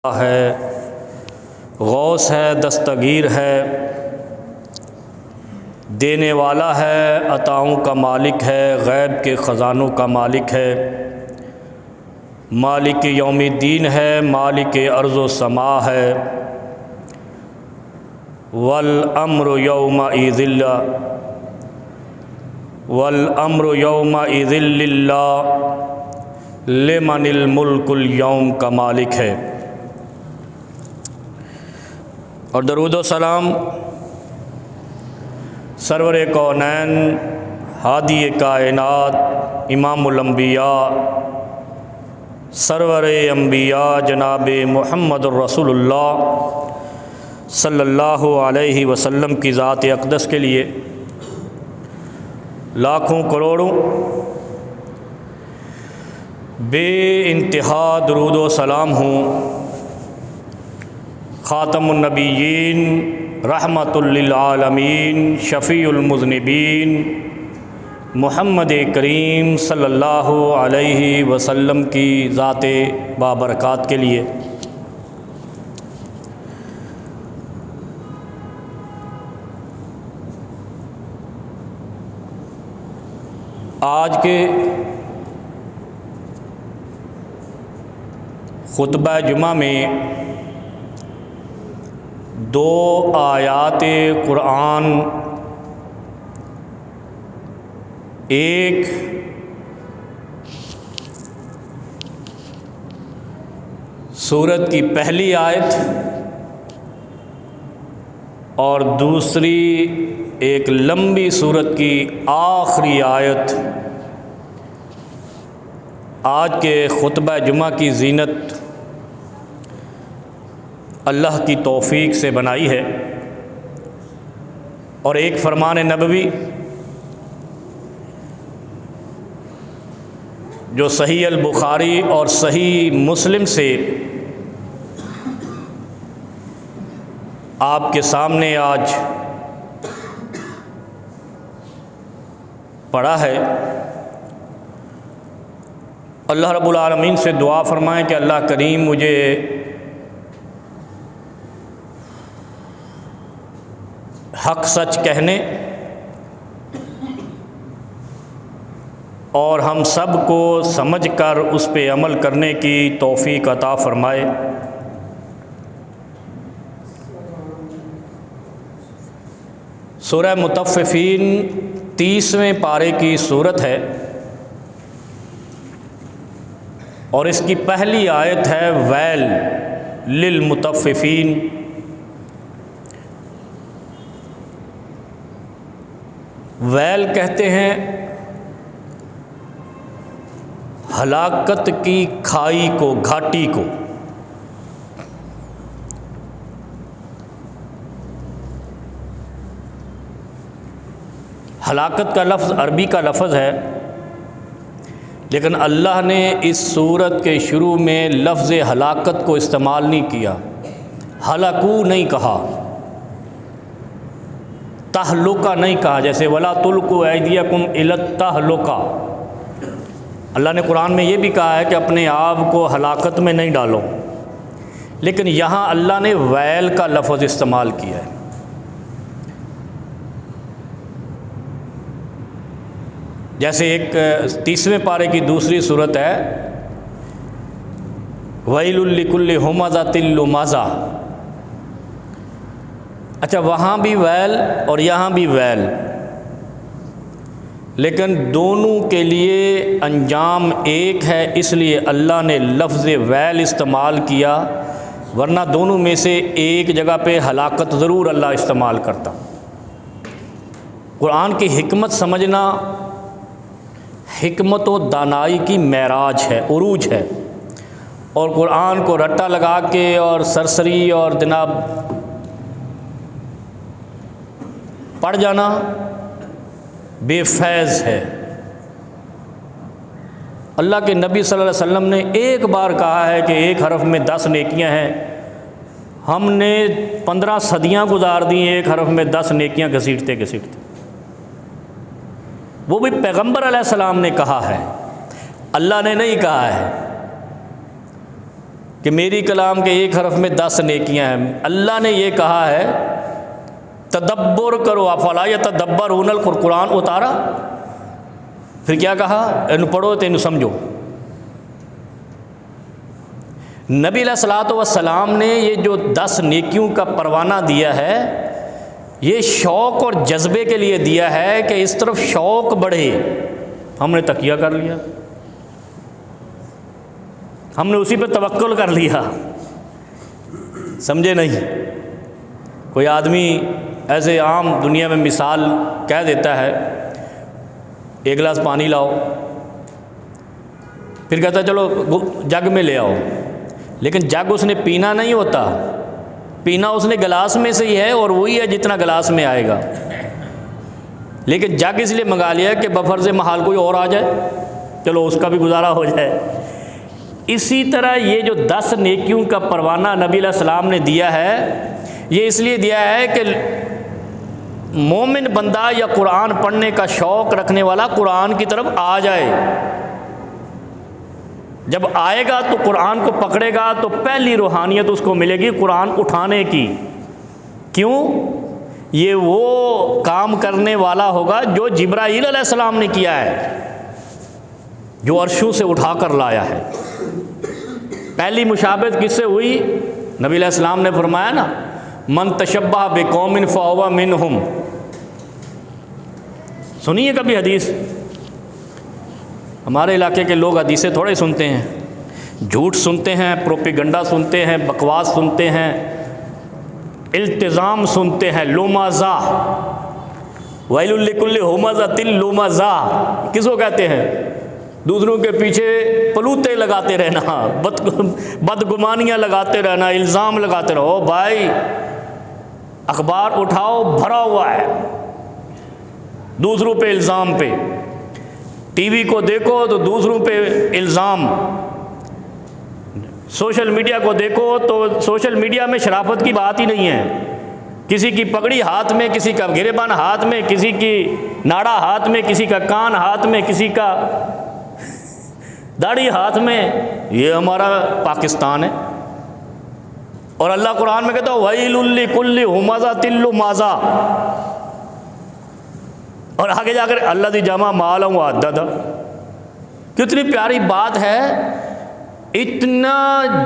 है, गौस है, दस्तगीर है, देने वाला है, अताओं का मालिक है, गैब के ख़ज़ानों का मालिक है, मालिक यौमिद्दीन है, मालिक अर्ज़ समा है। वल अम्रु यौमइज़िन लिल्लाह लिमनिल मुल्कुल यौम का मालिक है। और दरूद व सलाम सरवर कौनैन हादी कायनात इमामुल अंबिया सरवर अंबिया जनाब मुहम्मदुर रसूलुल्लाह सल्लल्लाहु अलैहि वसल्लम की ज़ात अक़दस के लिए लाखों करोड़ों बेइंतहा दरूद व सलाम हूँ ख़ातमुन नबिय्यीन रहमतुल लिल आलमीन शफ़ीउल मुज़निबीन मुहम्मद करीम सल्लल्लाहु अलैहि वसल्लम की ज़ाते बाबरकात के लिए। आज के खुतबा जुमा में दो आयात कुरान, एक सूरत की पहली आयत और दूसरी एक लंबी सूरत की आखिरी आयत आज के खुतबा जुमा की ज़ीनत अल्लाह की तौफ़ीक से बनाई है। और एक फ़रमान नबवी जो सही अल बुखारी और सही मुस्लिम से आपके सामने आज पढ़ा है। अल्लाह रब्बुल आलमीन से दुआ फ़रमाएं कि अल्लाह करीम मुझे हक़ सच कहने और हम सब को समझ कर उस पे अमल करने की तौफ़ीक अता फ़रमाए। सूरह मुतफ़्फ़िफ़ीन 30वें पारे की सूरत है और इसकी पहली आयत है वैल लिल मुतफ़्फ़िफ़ीन। वैल कहते हैं हलाकत की खाई को, घाटी को। हलाकत का लफ्ज़ अरबी का लफ्ज़ है, लेकिन अल्लाह ने इस सूरत के शुरू में लफ्ज़ हलाकत को इस्तेमाल नहीं किया, हलाकू नहीं कहा, तहलुका नहीं कहा। जैसे वला तुल्कु ऐदियकुम इलत तहलुका, अल्लाह ने कुरान में ये भी कहा है कि अपने आप को हलाकत में नहीं डालो, लेकिन यहाँ अल्लाह ने वैल का लफ्ज़ इस्तेमाल किया है। जैसे एक 30वें पारे की दूसरी सूरत है वैलुल लिकुल्लि हुमज़ातिल लुमज़ा। अच्छा, वहाँ भी वैल और यहाँ भी वैल, लेकिन दोनों के लिए अंजाम एक है, इसलिए अल्लाह ने लफ्ज़ वैल इस्तेमाल किया, वरना दोनों में से एक जगह पे हलाकत ज़रूर अल्लाह इस्तेमाल करता। कुरान की हिकमत समझना हिकमत व दानाई की मेराज है, उरूज है। और कुरान को रट्टा लगा के और सरसरी और जनाब पढ़ जाना बेफैज़ है। अल्लाह के नबी सल्लल्लाहु अलैहि वसल्लम ने एक बार कहा है कि एक हरफ में 10 नेकियां हैं। हमने 15 सदियां गुजार दी एक हरफ में 10 नेकियां घसीटते घसीटते। वो भी पैगंबर अलैहिस्सलाम ने कहा है, अल्लाह ने नहीं कहा है। कि मेरी कलाम के एक हरफ में 10 नेकियां हैं। अल्लाह ने ये कहा है तदब्बर करो, अफला यतदब्बरूनल कुरान उतारा, फिर क्या कहा, इन पढ़ो तो इन समझो। नबी अलैहिस्सलातु वस्सलाम ने ये जो 10 नेकियों का परवाना दिया है, ये शौक़ और जज्बे के लिए दिया है कि इस तरफ शौक़ बढ़े। हमने तकिया कर लिया, हमने उसी पे तवक्कुल कर लिया, समझे नहीं। कोई आदमी ऐसे आम दुनिया में मिसाल कह देता है, एक गिलास पानी लाओ, फिर कहता है चलो जग में ले आओ, लेकिन जग उसने पीना नहीं होता, पीना उसने गिलास में से ही है और वही है जितना गिलास में आएगा, लेकिन जग इसलिए मंगा लिया कि बफर से महाल कोई और आ जाए, चलो उसका भी गुजारा हो जाए। इसी तरह ये जो 10 नेकियों का परवाना नबी अलैहिस्सलाम ने दिया है, ये इसलिए दिया है कि मोमिन बंदा या कुरान पढ़ने का शौक़ रखने वाला कुरान की तरफ आ जाए। जब आएगा तो कुरान को पकड़ेगा तो पहली रूहानियत उसको मिलेगी कुरान उठाने की। क्यों? ये वो काम करने वाला होगा जो जिब्राईल अलैहिस्सलाम ने किया है, जो अर्शों से उठा कर लाया है। पहली मुशाबहत किससे हुई? नबी अलैहिस्सलाम ने फरमाया ना, मन तशब्बह बिकौमिन फहुवा मिनहुम। सुनिए कभी हदीस, हमारे इलाके के लोग हदीसें थोड़े सुनते हैं, झूठ सुनते हैं, प्रोपेगंडा सुनते हैं, बकवास सुनते हैं, इल्तिज़ाम सुनते हैं, लुमाज़ा, वैलुल लिकुल्लि हुमज़तिल लुमाज़ा किसको कहते हैं? दूसरों के पीछे पलूते लगाते रहना, बदगुमानियाँ लगाते रहना, इल्ज़ाम लगाते रहो। भाई अखबार उठाओ, भरा हुआ है दूसरों पे इल्ज़ाम पे, टीवी को देखो तो दूसरों पे इल्ज़ाम, सोशल मीडिया को देखो तो सोशल मीडिया में शराफत की बात ही नहीं है। किसी की पगड़ी हाथ में, किसी का गिरेबान हाथ में, किसी की नाड़ा हाथ में, किसी का कान हाथ में, किसी का दाढ़ी हाथ में। ये हमारा पाकिस्तान है। और अल्लाह कुरान में कहता है वैलुल लिकुल्लि हुमज़तिल लुमाज़ा, और आगे जाकर अल्लाह दी जमा माल अद्दा। कितनी प्यारी बात है। इतना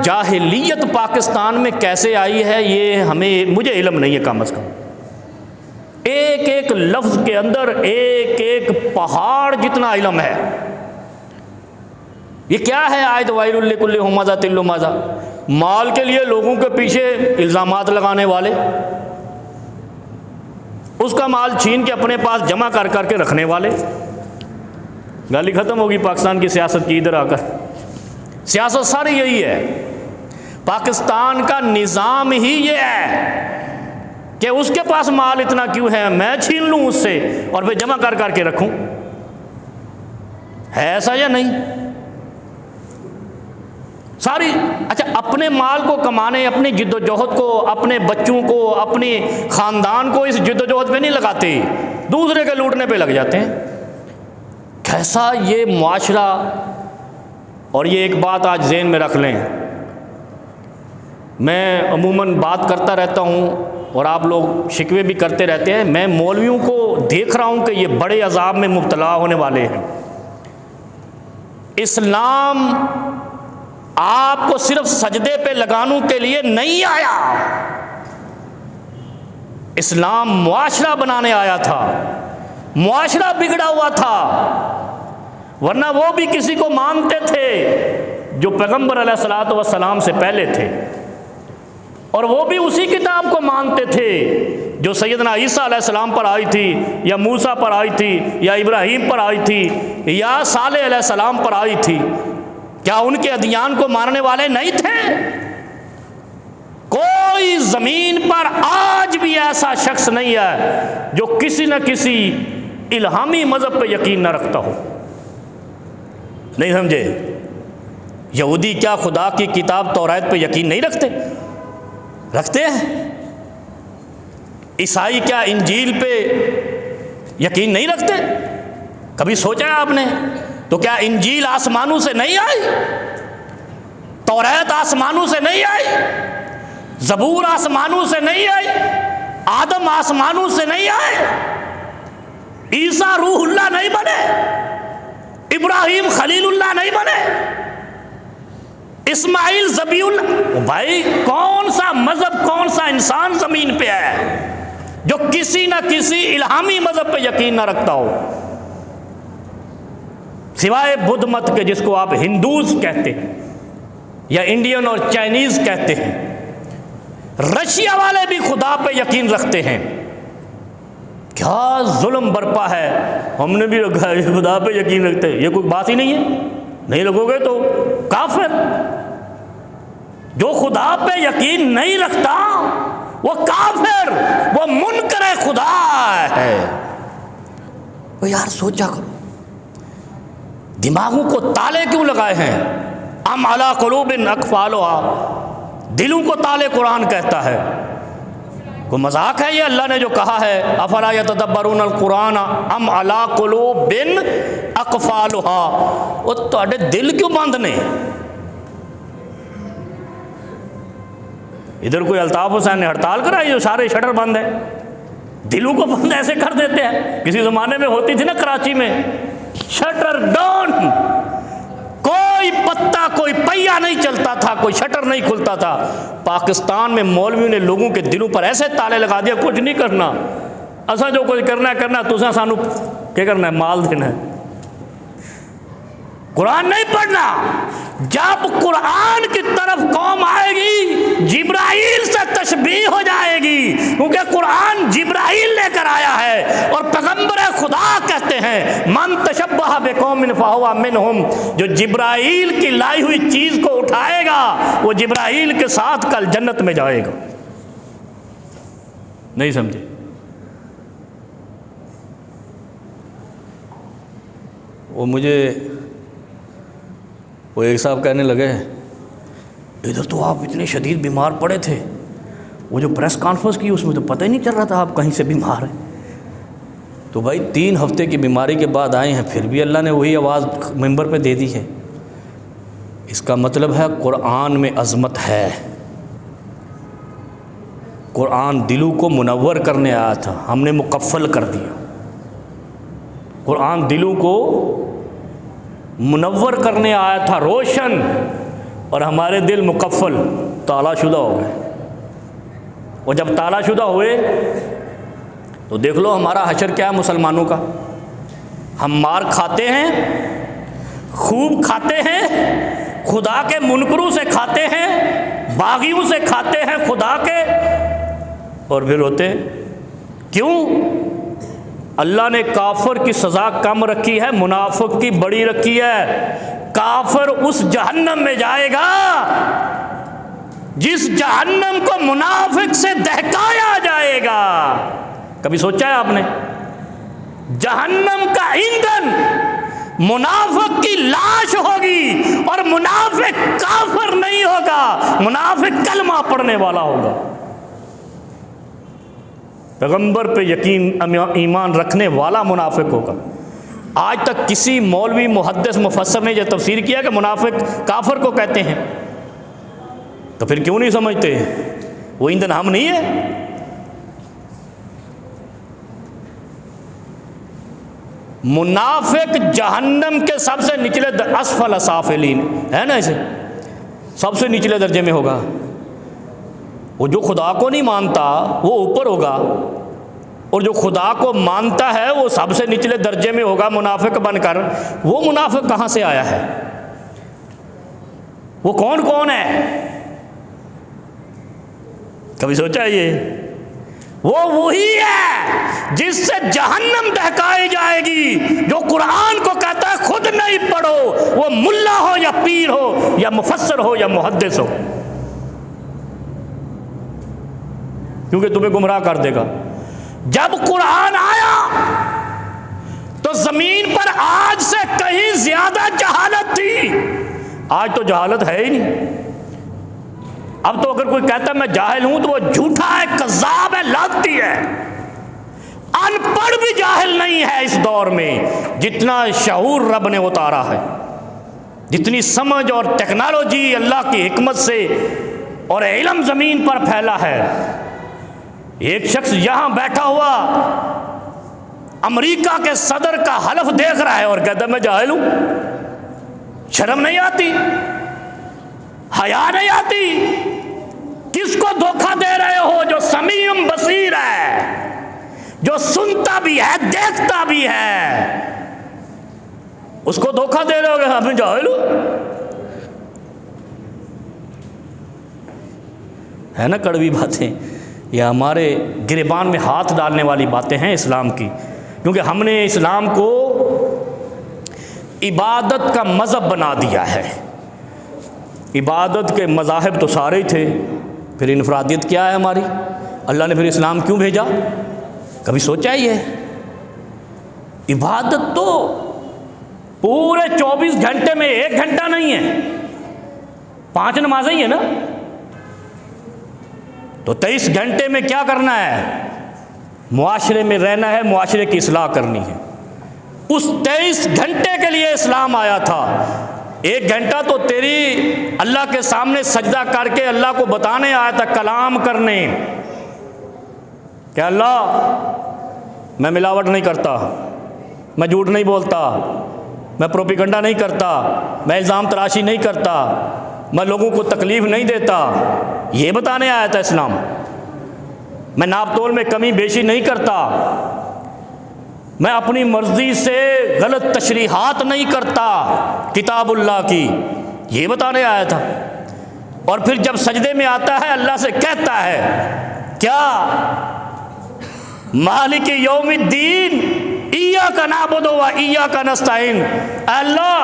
जाहिलियत पाकिस्तान में कैसे आई है ये मुझे इल्म नहीं है। कम से कम एक एक लफ्ज़ के अंदर एक एक पहाड़ जितना इल्म है। ये क्या है आयत वैलुल लिकुल्लि हुमज़तिल लुमाज़ा? माल के लिए लोगों के पीछे इल्ज़ामात लगाने वाले, उसका माल छीन के अपने पास जमा कर करके रखने वाले। गाली ख़त्म होगी पाकिस्तान की सियासत की। इधर आकर सियासत सारी यही है। पाकिस्तान का निज़ाम ही ये है कि उसके पास माल इतना क्यों है, मैं छीन लूँ उससे और फिर जमा कर करके रखूँ। है ऐसा या नहीं? सारी अच्छा, अपने माल को कमाने, अपनी जिद्दोजहद को, अपने बच्चों को, अपने ख़ानदान को इस जिद्दोजहद पे नहीं लगाते, दूसरे के लूटने पे लग जाते हैं। कैसा ये मुआशरा। और ये एक बात आज ज़हन में रख लें, मैं अमूमन बात करता रहता हूँ और आप लोग शिकवे भी करते रहते हैं। मैं मौलवियों को देख रहा हूँ कि ये बड़े अजाब में मुब्तला होने वाले हैं। इस्लाम आपको सिर्फ सजदे पे लगाने के लिए नहीं आया, इस्लाम मुआशरा बनाने आया था। मुआशरा बिगड़ा हुआ था, वरना वो भी किसी को मानते थे जो पैगंबर अलैहिस्सलातु वस्सलाम से पहले थे, और वो भी उसी किताब को मानते थे जो सैयदना ईसा अलैहिस्सलाम पर आई थी, या मूसा पर आई थी, या इब्राहीम पर आई थी, या सालेह अलैहिस्सलाम पर आई थी। क्या उनके अदियान को मानने वाले नहीं थे? कोई ज़मीन पर आज भी ऐसा शख्स नहीं है जो किसी न किसी इल्हामी मज़हब पे यकीन न रखता हो। नहीं समझे? यहूदी क्या खुदा की किताब तौरात पे यकीन नहीं रखते? रखते हैं। ईसाई क्या इंजील पे यकीन नहीं रखते? कभी सोचा है आपने? तो क्या इंजील आसमानों से नहीं आई? तौरात आसमानों से नहीं आई, ज़बूर आसमानों से नहीं आई, आदम आसमानों से नहीं आए, ईसा रूहुल्लाह नहीं बने, इब्राहिम खलीलुल्लाह नहीं बने, इस्माइल ज़बीउल्लाह। भाई कौन सा मजहब, कौन सा इंसान जमीन पे है जो किसी ना किसी इल्हामी मजहब पे यकीन ना रखता हो, सिवाय बुद्ध मत के, जिसको आप हिंदूज कहते हैं या इंडियन और चाइनीज कहते हैं। रशिया वाले भी खुदा पे यकीन रखते हैं। क्या जुल्म बरपा है, हमने भी रखा है, खुदा पे यकीन रखते हैं। ये कोई बात ही नहीं है, नहीं रखोगे तो काफिर। जो खुदा पे यकीन नहीं रखता वो काफिर, वो मुनकर खुदा है। वो यार सोचा करो, दिमागों को ताले क्यों लगाए हैं? अम अला कुलूबिन अक़फ़ालुहा, दिलों को ताले कुरान कहता है। कोई मजाक है ये? अल्लाह ने जो कहा है अफ़ला यतदब्बरून अल कुरान अम अला कुलूबिन अक़फ़ालुहा, वो तुहाडे दिल क्यों बंद ने? इधर कोई अल्ताफ़ हुसैन ने हड़ताल कराई, जो सारे शटर बंद है, दिलों को बंद ऐसे कर देते हैं। किसी ज़माने में होती थी ना कराची में, शटर डाउन, कोई पत्ता कोई पहिया नहीं चलता था, कोई शटर नहीं खुलता था। पाकिस्तान में मौलवियों ने लोगों के दिलों पर ऐसे ताले लगा दिया, कुछ नहीं करना, असा जो कुछ करना है करना, तुसा सानू क्या करना है, माल देना है, कुरान नहीं पढ़ना। जब कुरान की तरफ कौम आएगी जिब्राइल से तशबीह हो जाएगी, क्योंकि कुरान जिब्राइल लेकर आया है और पैगंबर खुदा कहते हैं मन तशब्बह बिकौमिन फहुवा मिनहुम। जो जिब्राइल की लाई हुई चीज को उठाएगा वो जिब्राइल के साथ कल जन्नत में जाएगा। नहीं समझे? वो मुझे वो एक साहब कहने लगे, इधर तो आप इतने शदीद बीमार पड़े थे, वो जो प्रेस कॉन्फ्रेंस की उसमें तो पता ही नहीं चल रहा था आप कहीं से बीमार हैं। तो भाई 3 हफ्ते की बीमारी के बाद आए हैं, फिर भी अल्लाह ने वही आवाज़ मिंबर पे दे दी है। इसका मतलब है कुरान में अज़मत है। कुरान दिलों को मुनव्वर करने आया था, हमने मुकफ़ल कर दिया। कुरान दिलों को मुनव्वर करने आया था, रोशन, और हमारे दिल मुकफ़ल तालाशुदा हो गए। और जब तालाशुदा हुए तो देख लो हमारा हशर क्या है मुसलमानों का। हम मार खाते हैं, खूब खाते हैं, खुदा के मुनकरों से खाते हैं, बागियों से खाते हैं खुदा के, और फिर रोते हैं। क्यों? अल्लाह ने काफिर की सज़ा कम रखी है, मुनाफिक की बड़ी रखी है। काफिर उस जहन्नम में जाएगा जिस जहन्नम को मुनाफिक से दहकाया जाएगा। कभी सोचा है आपने? जहन्नम का ईंधन मुनाफिक की लाश होगी, और मुनाफिक काफिर नहीं होगा, मुनाफिक कलमा पढ़ने वाला होगा, पैगंबर पे यकीन ईमान रखने वाला मुनाफिक होगा। आज तक किसी मौलवी मुहद्दिस मुफस्सिर ने यह तफसीर किया कि मुनाफिक काफिर को कहते हैं, तो फिर क्यों नहीं समझते? वो ईंधन हम नहीं है? मुनाफिक जहन्नम के सबसे निचले असफल साफिलीन है ना, इसे सबसे निचले दर्जे में होगा। वो जो खुदा को नहीं मानता वो ऊपर होगा, और जो खुदा को मानता है वो सबसे निचले दर्जे में होगा मुनाफिक बनकर। वो मुनाफिक कहाँ से आया है? वो कौन कौन है? कभी सोचा है ये? वो वही है जिससे जहन्नम दहकाई जाएगी, जो कुरान को कहता है खुद नहीं पढ़ो, वो मुल्ला हो या पीर हो या मुफस्सिर हो या मुहद्दिस हो, क्योंकि तुम्हें गुमराह कर देगा। जब कुरान आया तो जमीन पर आज से कहीं ज्यादा जहालत थी। आज तो जहालत है ही नहीं। अब तो अगर कोई कहता है मैं जाहिल हूं तो वो झूठा है, कज़्ज़ाब है, लानती है। अनपढ़ भी जाहिल नहीं है इस दौर में, जितना शऊर रब ने उतारा है। जितनी समझ और टेक्नोलॉजी अल्लाह की हिकमत से और इल्म ज़मीन पर फैला है, एक शख्स यहाँ बैठा हुआ अमेरिका के सदर का हलफ देख रहा है और कहता मैं जाहिल हूँ। शर्म नहीं आती, हया नहीं आती? किसको धोखा दे रहे हो? जो समीम बसीर है, जो सुनता भी है देखता भी है, उसको धोखा दे रहे हो? हमें जाहिल हूँ है ना। कड़वी बातें, ये हमारे गिरेबान में हाथ डालने वाली बातें हैं इस्लाम की, क्योंकि हमने इस्लाम को इबादत का मज़हब बना दिया है। इबादत के मज़ाहिब तो सारे ही थे, फिर इनफरादियत क्या है हमारी? अल्लाह ने फिर इस्लाम क्यों भेजा? कभी सोचा ही है? इबादत तो पूरे 24 घंटे में 1 घंटा नहीं है, 5 नमाज़ें ही है ना। तो 23 घंटे में क्या करना है? मुआशरे में रहना है, मुआशरे की इस्लाह करनी है। उस 23 घंटे के लिए इस्लाम आया था। 1 घंटा तो तेरी अल्लाह के सामने सजदा करके अल्लाह को बताने आया था, कलाम करने, क्या अल्लाह मैं मिलावट नहीं करता, मैं झूठ नहीं बोलता, मैं प्रोपिगंडा नहीं करता, मैं इल्ज़ाम तराशी नहीं करता, मैं लोगों को तकलीफ़ नहीं देता, ये बताने आया था इस्लाम। मैं नाप तोल में कमी बेशी नहीं करता, मैं अपनी मर्ज़ी से गलत तशरीहात नहीं करता किताबुल्लाह की, ये बताने आया था। और फिर जब सजदे में आता है अल्लाह से कहता है क्या? मालिक यौमिद्दीन इय्याका नअबुदु व इय्याका नस्तईन। अल्लाह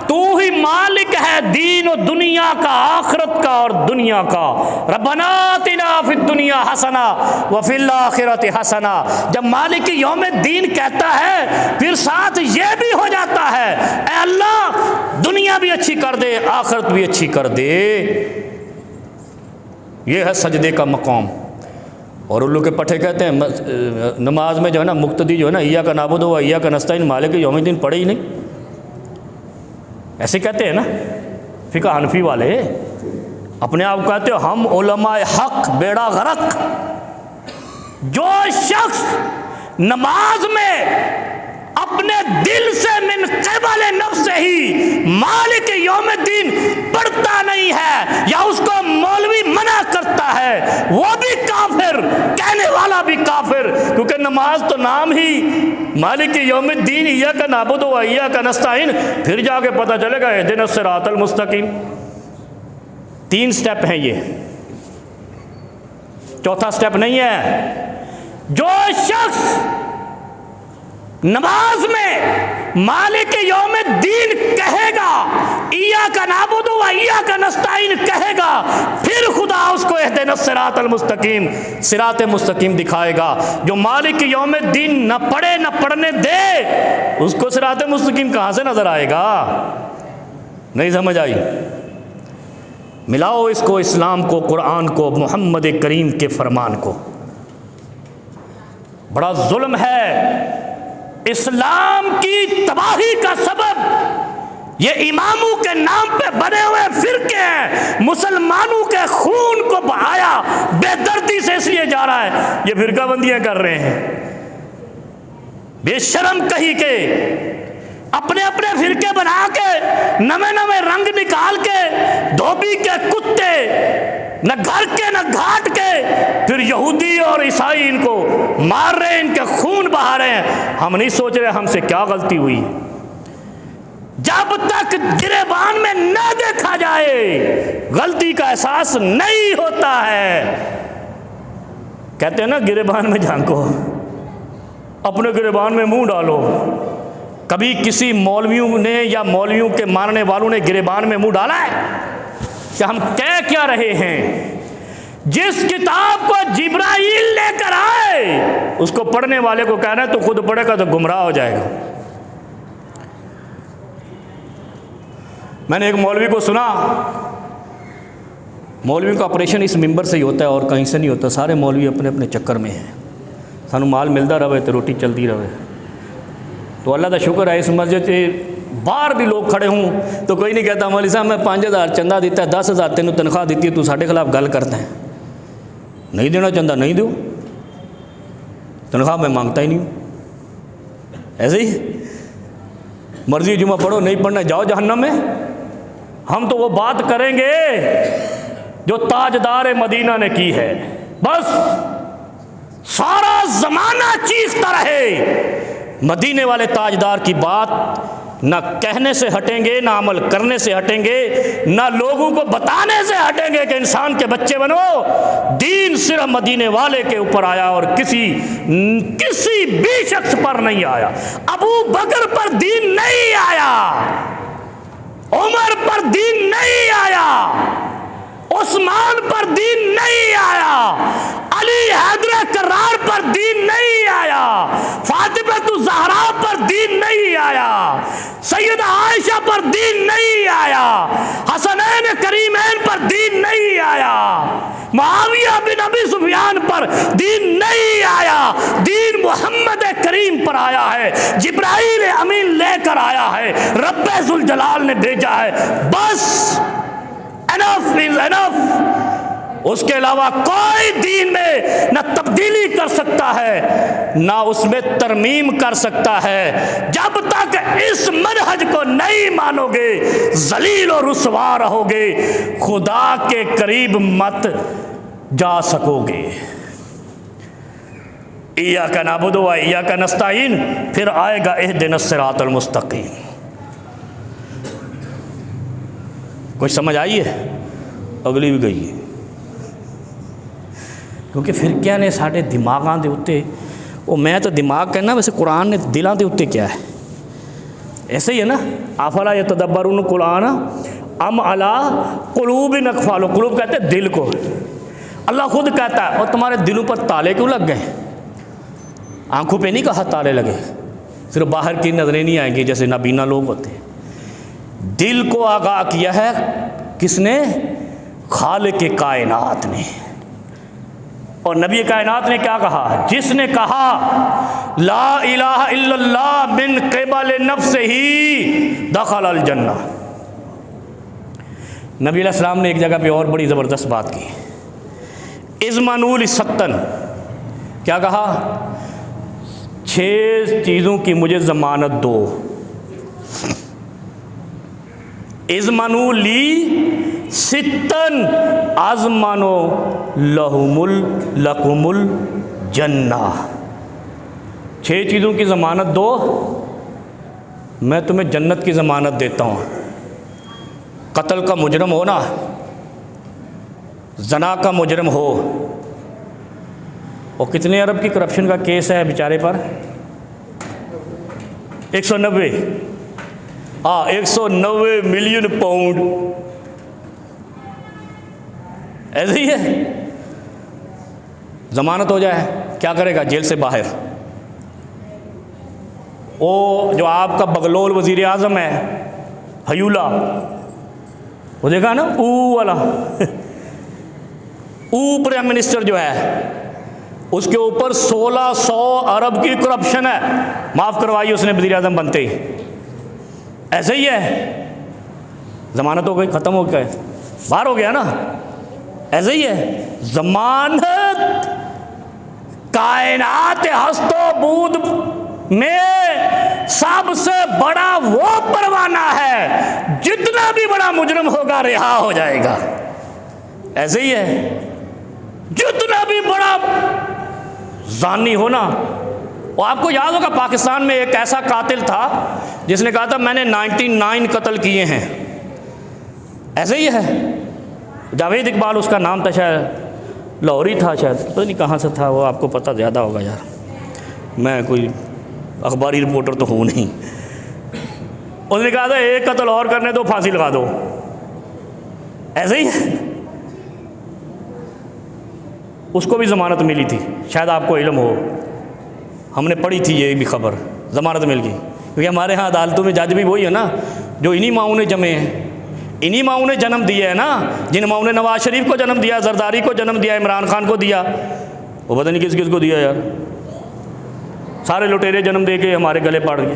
तू ही मालिक है दीन और दुनिया का, आखिरत का और दुनिया का। रब्बना आतिना फिद दुनिया हसना व फिल आखिरति हसना। जब मालिक यौमिद्दीन कहता है फिर साथ ये भी हो जाता है, ऐ अल्लाह दुनिया भी अच्छी कर दे, आखिरत भी अच्छी कर दे। ये है सजदे का मकाम। और उल्लू के पट्टे कहते हैं नमाज में जो है ना मुक्तदी जो है ना इय्याका नअबुदु व इय्याका नस्तईन मालिक यौमिद्दीन पढ़े ही नहीं, ऐसे कहते हैं ना फिक़ह हनफी वाले। अपने आप कहते हो हम उलमाए हक बेड़ा गरक। जो शख्स नमाज में अपने दिल से मिन क़िबल नफ्स ही मालिक यौमिद्दीन पढ़ता नहीं है या उसको मौलवी मना करता है, वो भी काफिर, कहने वाला भी काफिर। क्योंकि नमाज तो नाम ही मालिक यौमिद्दीन इय्याका नअबुदु व इय्याका नस्तईन, फिर जाके पता चलेगा इहदिनस सिरातल मुस्तकीम। 3 स्टेप हैं ये, चौथा स्टेप नहीं है। जो शख्स नमाज में मालिक यौमिद्दीन कहेगा, इय्याका नअबुदु व इय्याका नस्तईन कहेगा, फिर खुदा उसको इहदिनस सिरातल मुस्तकीम, सिरात मुस्तकीम दिखाएगा। जो मालिक यौमिद्दीन न पढ़े न पढ़ने दे, उसको सिरात मुस्तकीम कहाँ से नजर आएगा? नहीं समझ आई? मिलाओ इसको, इस्लाम को, कुरान को, मोहम्मद करीम के फरमान को। बड़ा जुल्म है। इस्लाम की तबाही का सबब ये इमामों के नाम पे बने हुए फिरके हैं। मुसलमानों के खून को बहाया बेदर्दी से इसलिए जा रहा है, ये फिरकाबंदियां कर रहे हैं। बेशरम कहीं के अपने अपने फिरके बना के, नवे नवे रंग निकाल के, धोबी के कुत्ते, न घर के न घाट के, फिर यहूदी और ईसाई इनको मार रहे हैं, इनके खून बहा रहे हैं। हम नहीं सोच रहे हमसे क्या गलती हुई। जब तक गिरेबान में न देखा जाए गलती का एहसास नहीं होता है। कहते हैं ना गिरेबान में झांको, अपने गिरेबान में मुंह डालो। कभी किसी मौलवियों ने या मौलवियों के मानने वालों ने गिरेबान में मुंह डाला है कि हम कह क्या रहे हैं? जिस किताब को जिब्राइल लेकर आए उसको पढ़ने वाले को कहना है तो खुद पढ़ेगा तो गुमराह हो जाएगा। मैंने एक मौलवी को सुना, मौलवी का ऑपरेशन इस मिंबर से ही होता है और कहीं से नहीं होता। सारे मौलवी अपने अपने चक्कर में हैं, सानू माल मिलता रहे तो रोटी चलती रहे। तो अल्लाह का शुक्र है इस मस्जिद से बाहर भी लोग खड़े हों तो कोई नहीं कहता मौलवी साहब मैं 5000 चंदा दिता है, 10,000 तेन तनख्वाह दी है, तू साढ़े खिलाफ गल करता है। नहीं देना चंदा नहीं दो, तनख्वाह मैं मांगता ही नहीं हूँ। ऐसे ही मर्जी जुमा पढ़ो, नहीं पढ़ना जाओ जहन्नम में। हम तो वो बात करेंगे जो ताजदार मदीना ने की है। बस सारा ज़माना चीखता रहे, मदीने वाले ताजदार की बात ना कहने से हटेंगे, ना अमल करने से हटेंगे, ना लोगों को बताने से हटेंगे कि इंसान के बच्चे बनो। दीन सिर्फ मदीने वाले के ऊपर आया और किसी भी शख्स पर नहीं आया। अबू बकर पर दीन नहीं आया, उमर पर दीन नहीं आया, उस्मान पर दीन नहीं आया, अली हैदर करार पर दीन नहीं आया, फातिमा ज़हरा पर दीन नहीं आया, सैयदा आयशा पर दीन नहीं आया, हसनैन करीमैन पर दीन नहीं आया, मुआविया बिन अबी सुफियान पर दीन नहीं आया। दीन मोहम्मद करीम पर आया है, जिब्राइल अमीन लेकर आया है, रब्बे जुल जलाल ने भेजा है। बस एनफ इज एनफ। उसके अलावा कोई दीन में न तब्दीली कर सकता है, ना उसमें तरमीम कर सकता है। जब तक इस मनहज को नहीं मानोगे जलील और रुसवा रहोगे, खुदा के करीब मत जा सकोगे। इय्याका नअबुदु व इय्याका नस्तईन, फिर आएगा इहदिनस सिरातल मुस्तकीम। कुछ समझ आई है? अगली भी गई है, क्योंकि फिर क्या ने साढ़े दिमागां दे उत्ते, वो मैं तो दिमाग कहना, वैसे कुरान ने दिलों के उत्ते क्या है, ऐसे ही है ना। अफला यतदब्बरून कुरान अम अला कुलूबिन अक़फ़ालुहा, कुलूब कहते हैं दिल को। अल्लाह खुद कहता है और तुम्हारे दिलों पर ताले क्यों लग गए? आंखों पे नहीं कहा ताले लगे, सिर्फ बाहर की नजरें नहीं आएंगी जैसे नाबीना लोग होते हैं। दिल को आगाह किया है किसने? खालिक के कायनात ने। और नबी कायनात ने क्या कहा? जिसने कहा ला इलाहा इल्लल्लाह मिन क़िबल नफ्सिही दखल अल जन्नह। नबी अलैहिस्सलाम ने एक जगह पे और बड़ी ज़बरदस्त बात की, इज़मानुल सत्तन। क्या कहा? 6 चीज़ों की मुझे ज़मानत दो। इज़मानु ली सित्तन आज़मानो लकुमुल जन्ना। 6 चीज़ों की ज़मानत दो, मैं तुम्हें जन्नत की ज़मानत देता हूँ। कत्ल का मुजरम हो ना, जना का मुजरम हो, और कितने अरब की करप्शन का केस है बेचारे पर? 190। हाँ, 190 मिलियन पाउंड। ऐसे ही है, जमानत हो जाए, क्या करेगा? जेल से बाहर। वो जो आपका बगलोल वज़ीर आज़म है हयूला, वो देखा ना, ऊ वाला ऊ प्राइम मिनिस्टर जो है, उसके ऊपर 1600 अरब की करप्शन है। माफ़ करवाइए, उसने वज़ीर आज़म बनते ही। ऐसे ही है, ज़मानत हो गई, ख़त्म हो गया, बाहर हो गया ना। ऐसे ही है, ज़मानत कायनात हस्तो बूद में सबसे बड़ा वो परवाना है, जितना भी बड़ा मुजरम होगा रिहा हो जाएगा। ऐसे ही है, जितना भी बड़ा जानी हो ना। और आपको याद होगा पाकिस्तान में एक ऐसा कातिल था जिसने कहा था मैंने 99 कत्ल किए हैं। ऐसे ही है, जावेद इकबाल उसका नाम था, शायद लाहौरी था, शायद पता नहीं कहाँ से था वो, आपको पता ज़्यादा होगा यार, मैं कोई अखबारी रिपोर्टर तो हूँ नहीं। उसने कहा था एक कत्ल और करने दो, फांसी लगा दो। ऐसे ही है, उसको भी ज़मानत मिली थी, शायद आपको इल्म हो, हमने पढ़ी थी ये भी खबर, ज़मानत मिल गई। क्योंकि हमारे यहाँ अदालतों में जज भी वही है ना जो इन्हीं माओं ने जमे हैं, इन्हीं माओं ने जन्म दिया है ना, जिन माओं ने नवाज शरीफ को जन्म दिया, जरदारी को जन्म दिया, इमरान खान को दिया, वो पता नहीं किस किस को दिया यार। सारे लुटेरे जन्म दे के हमारे गले पड़ गए।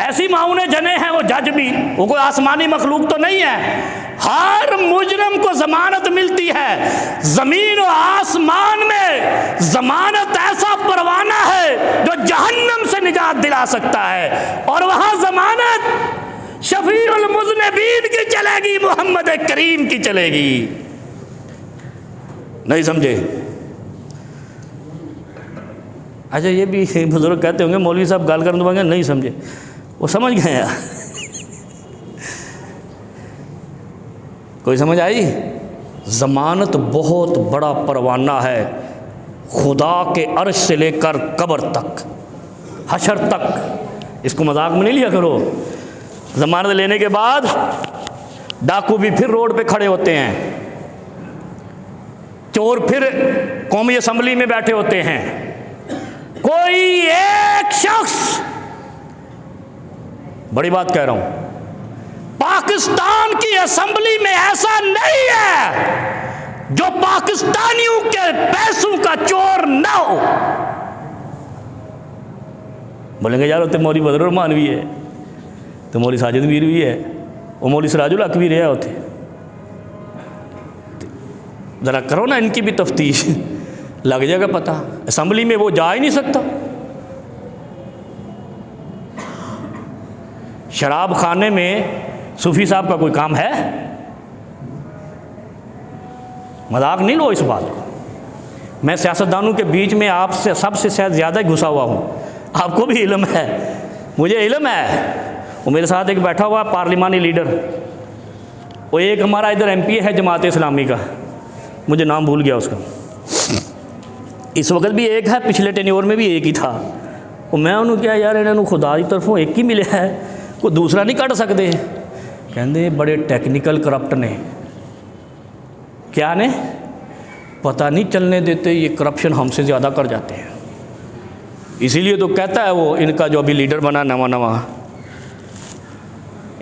ऐसी माँ ने जने हैं वो जज भी, वो कोई आसमानी मखलूक तो नहीं है। हर मुजरम को जमानत मिलती है। ज़मीन और आसमान में जमानत ऐसा परवाना है जो जहन्नम से निजात दिला सकता है, और वहाँ जमानत शफीउल मुज़निबीन की चलेगी, मोहम्मद करीम की चलेगी। नहीं समझे? अच्छा, ये भी बुजुर्ग कहते होंगे मौलवी साहब गाल कर दूंगा, नहीं समझे, वो समझ गए यार। कोई समझ आई? ज़मानत बहुत बड़ा परवाना है, खुदा के अर्श से लेकर कब्र तक, हशर तक। इसको मजाक में नहीं लिया करो। ज़मानत लेने के बाद डाकू भी फिर रोड पे खड़े होते हैं, चोर फिर कौमी असम्बली में बैठे होते हैं। कोई एक शख्स, बड़ी बात कह रहा हूं, पाकिस्तान की असेंबली में ऐसा नहीं है जो पाकिस्तानियों के पैसों का चोर ना हो। बोलेंगे यार तो मौली बदर रहमान भी है, तो मौली साजिद मीर भी है, वो मौली सिराजुल हक भी रहा होते। ज़रा करो ना इनकी भी तफ्तीश, लग जाएगा पता। असेंबली में वो जा ही नहीं सकता। शराब खाने में सूफी साहब का कोई काम है? मजाक नहीं लो इस बात को। मैं सियासतदानों के बीच में आपसे सबसे शायद ज़्यादा ही घुसा हुआ हूँ, आपको भी इल्म है, मुझे इल्म है। वो मेरे साथ एक बैठा हुआ पार्लिमानी लीडर, वो एक हमारा इधर एमपी है जमात इस्लामी का, मुझे नाम भूल गया उसका। इस वक्त भी एक है, पिछले टेन्योर में भी एक ही था। और मैं उन्होंने क्या यार इन्होंने खुदा की तरफों एक ही मिले है, कोई दूसरा नहीं कट सकते। कहते बड़े टेक्निकल करप्ट ने, क्या ने पता नहीं चलने देते, ये करप्शन हमसे ज़्यादा कर जाते हैं। इसीलिए तो कहता है वो इनका जो अभी लीडर बना नवा नवा,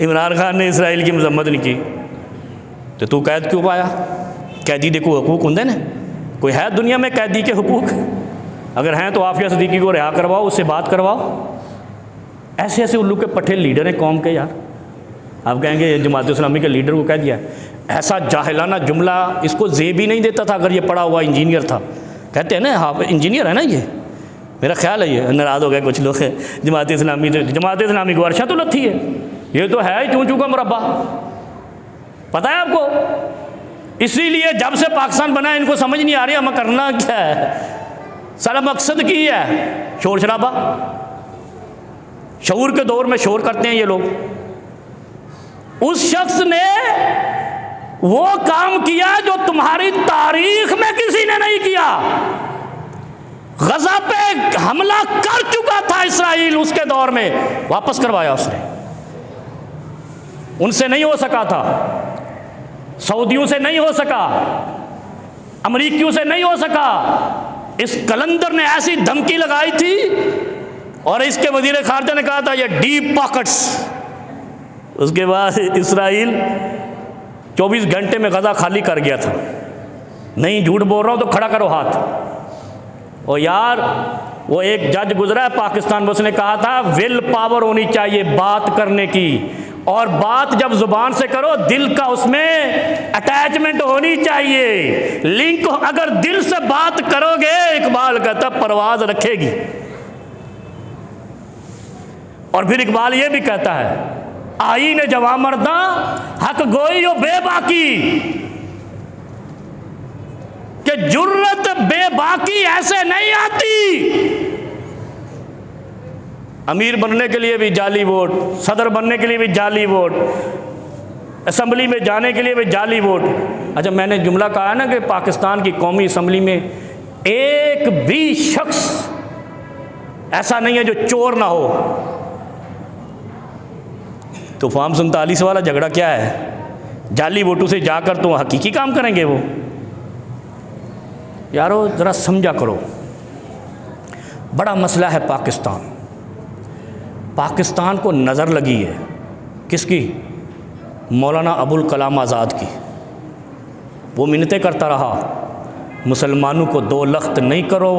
इमरान खान ने इसराइल की मजम्मत नहीं की, तो तू कैद क्यों पाया? कैदी देखो हकूक़ होंगे ना, कोई है दुनिया में कैदी के हुकूक? अगर हैं तो आफिया सिद्दीकी को रिहा करवाओ, उससे बात करवाओ। ऐसे ऐसे उल्लू के पट्टे लीडर हैं कौम के यार। आप कहेंगे जमात इस्लामी के लीडर को कह दिया, ऐसा जाहिलाना जुमला इसको जेब ही नहीं देता था अगर ये पढ़ा हुआ इंजीनियर था। कहते हैं ना हाँ इंजीनियर है ना ये, मेरा ख्याल है ये नाराज़ हो गए कुछ लोग जमात इस्लामी को अर्शा तो लथी है, ये तो है ही चूँ चूँ का मुरब्बा, पता है आपको। इसीलिए जब से पाकिस्तान बना इनको समझ नहीं आ रही हमें करना क्या है। सारा मकसद की है शोर शराबा, शऊर के दौर में शोर करते हैं ये लोग। उस शख्स ने वो काम किया जो तुम्हारी तारीख में किसी ने नहीं किया। गजा पे हमला कर चुका था इसराइल, उसके दौर में वापस करवाया उसने। उनसे नहीं हो सका था, सऊदियों से नहीं हो सका, अमरीकियों से नहीं हो सका। इस कलंदर ने ऐसी धमकी लगाई थी और इसके वजीर खारजा ने कहा था ये डीप पॉकेट्स। उसके बाद इसराइल 24 घंटे में गजा खाली कर गया था। नहीं झूठ बोल रहा हूँ तो खड़ा करो हाथ। और यार वो एक जज गुजरा है पाकिस्तान में, उसने कहा था विल पावर होनी चाहिए बात करने की, और बात जब जुबान से करो दिल का उसमें अटैचमेंट होनी चाहिए, लिंक। अगर दिल से बात करोगे, इकबाल कहता परवाज रखेगी। और फिर इकबाल ये भी कहता है आई ने जवा मर्दा हक गोई हो बेबाकी, कि जुर्रत बेबाकी ऐसे नहीं आती। अमीर बनने के लिए भी जाली वोट, सदर बनने के लिए भी जाली वोट, असम्बली में जाने के लिए भी जाली वोट। अच्छा मैंने जुमला कहा है ना कि पाकिस्तान की कौमी असम्बली में एक भी शख्स ऐसा नहीं है जो चोर ना हो। तो फॉर्म 47 वाला झगड़ा क्या है? जाली वोटों से जाकर तो हकीकी काम करेंगे वो। यारो ज़रा समझा करो, बड़ा मसला है पाकिस्तान। पाकिस्तान को नज़र लगी है किसकी? मौलाना अबुल कलाम आज़ाद की। वो मिन्नतें करता रहा मुसलमानों को 2 लख्त नहीं करो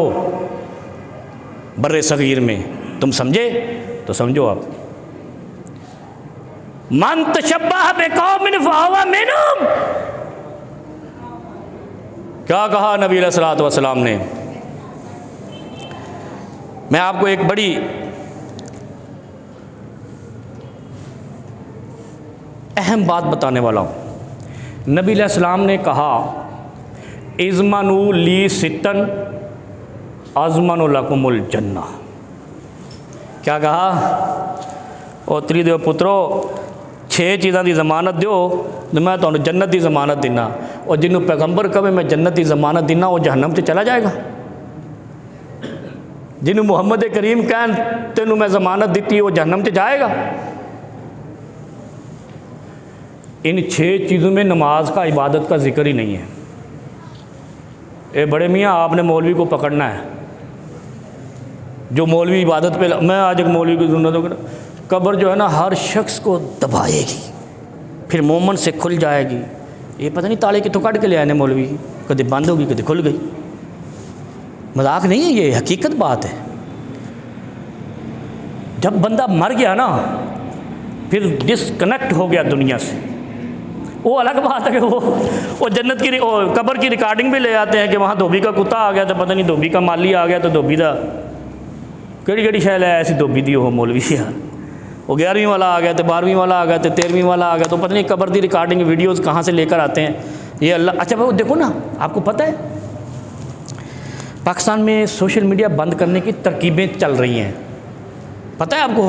बर्रे सगीर में। तुम समझे तो समझो आप मन तशब्बह बिकौमिन फहुवा मिनहुम। क्या कहा नबी अलैहिस्सलातु वस्सलाम ने? मैं आपको एक बड़ी अहम बात बताने वाला हूँ। नबी अलैहिस्सलाम ने कहा इज़मनु ली सितन अज़मनु लकुमुल जन्ना। क्या कहा? ओ त्री दो पुत्रो 6 चीज़ों की जमानत दो तो मैं तुहानू जन्नत की जमानत देना। और जिन्हों पैगंबर कहे मैं जन्नत की जमानत देना वो जहन्नम से चला जाएगा। जिन्हों मुहम्मद करीम कहन तेनू मैं जमानत दी वो जहन्नम से जाएगा। इन 6 चीज़ों में नमाज का इबादत का जिक्र ही नहीं है। ए बड़े मियाँ आपने मौलवी को पकड़ना है। जो मौलवी इबादत पे मैं आज एक मौलवी को सुनना तो कब्र जो है ना हर शख्स को दबाएगी, फिर मोमन से खुल जाएगी। ये पता नहीं ताले कितों काट के ले आने मौलवी, कभी बंद होगी कभी खुल गई। मजाक नहीं है, ये हकीकत बात है। जब बंदा मर गया ना फिर डिसकनेक्ट हो गया दुनिया से, वो अलग बात है कि वो जन्नत की कब्र की रिकॉर्डिंग भी ले आते हैं कि वहाँ धोबी का कुत्ता आ गया तो पता नहीं धोबी का माली आ गया तो धोबी का केड़ी शैल है ऐसी धोबी दी वो मौलवी यार। वो 11वीं वाला आ गया तो 12वीं वाला आ गया तो 13वीं वाला आ गया तो पता नहीं कब्र की रिकॉर्डिंग वीडियोज़ कहाँ से लेकर आते हैं ये अल्लाह। अच्छा भाई देखो ना, आपको पता है पाकिस्तान में सोशल मीडिया बंद करने की तरकीबें चल रही हैं, पता है आपको?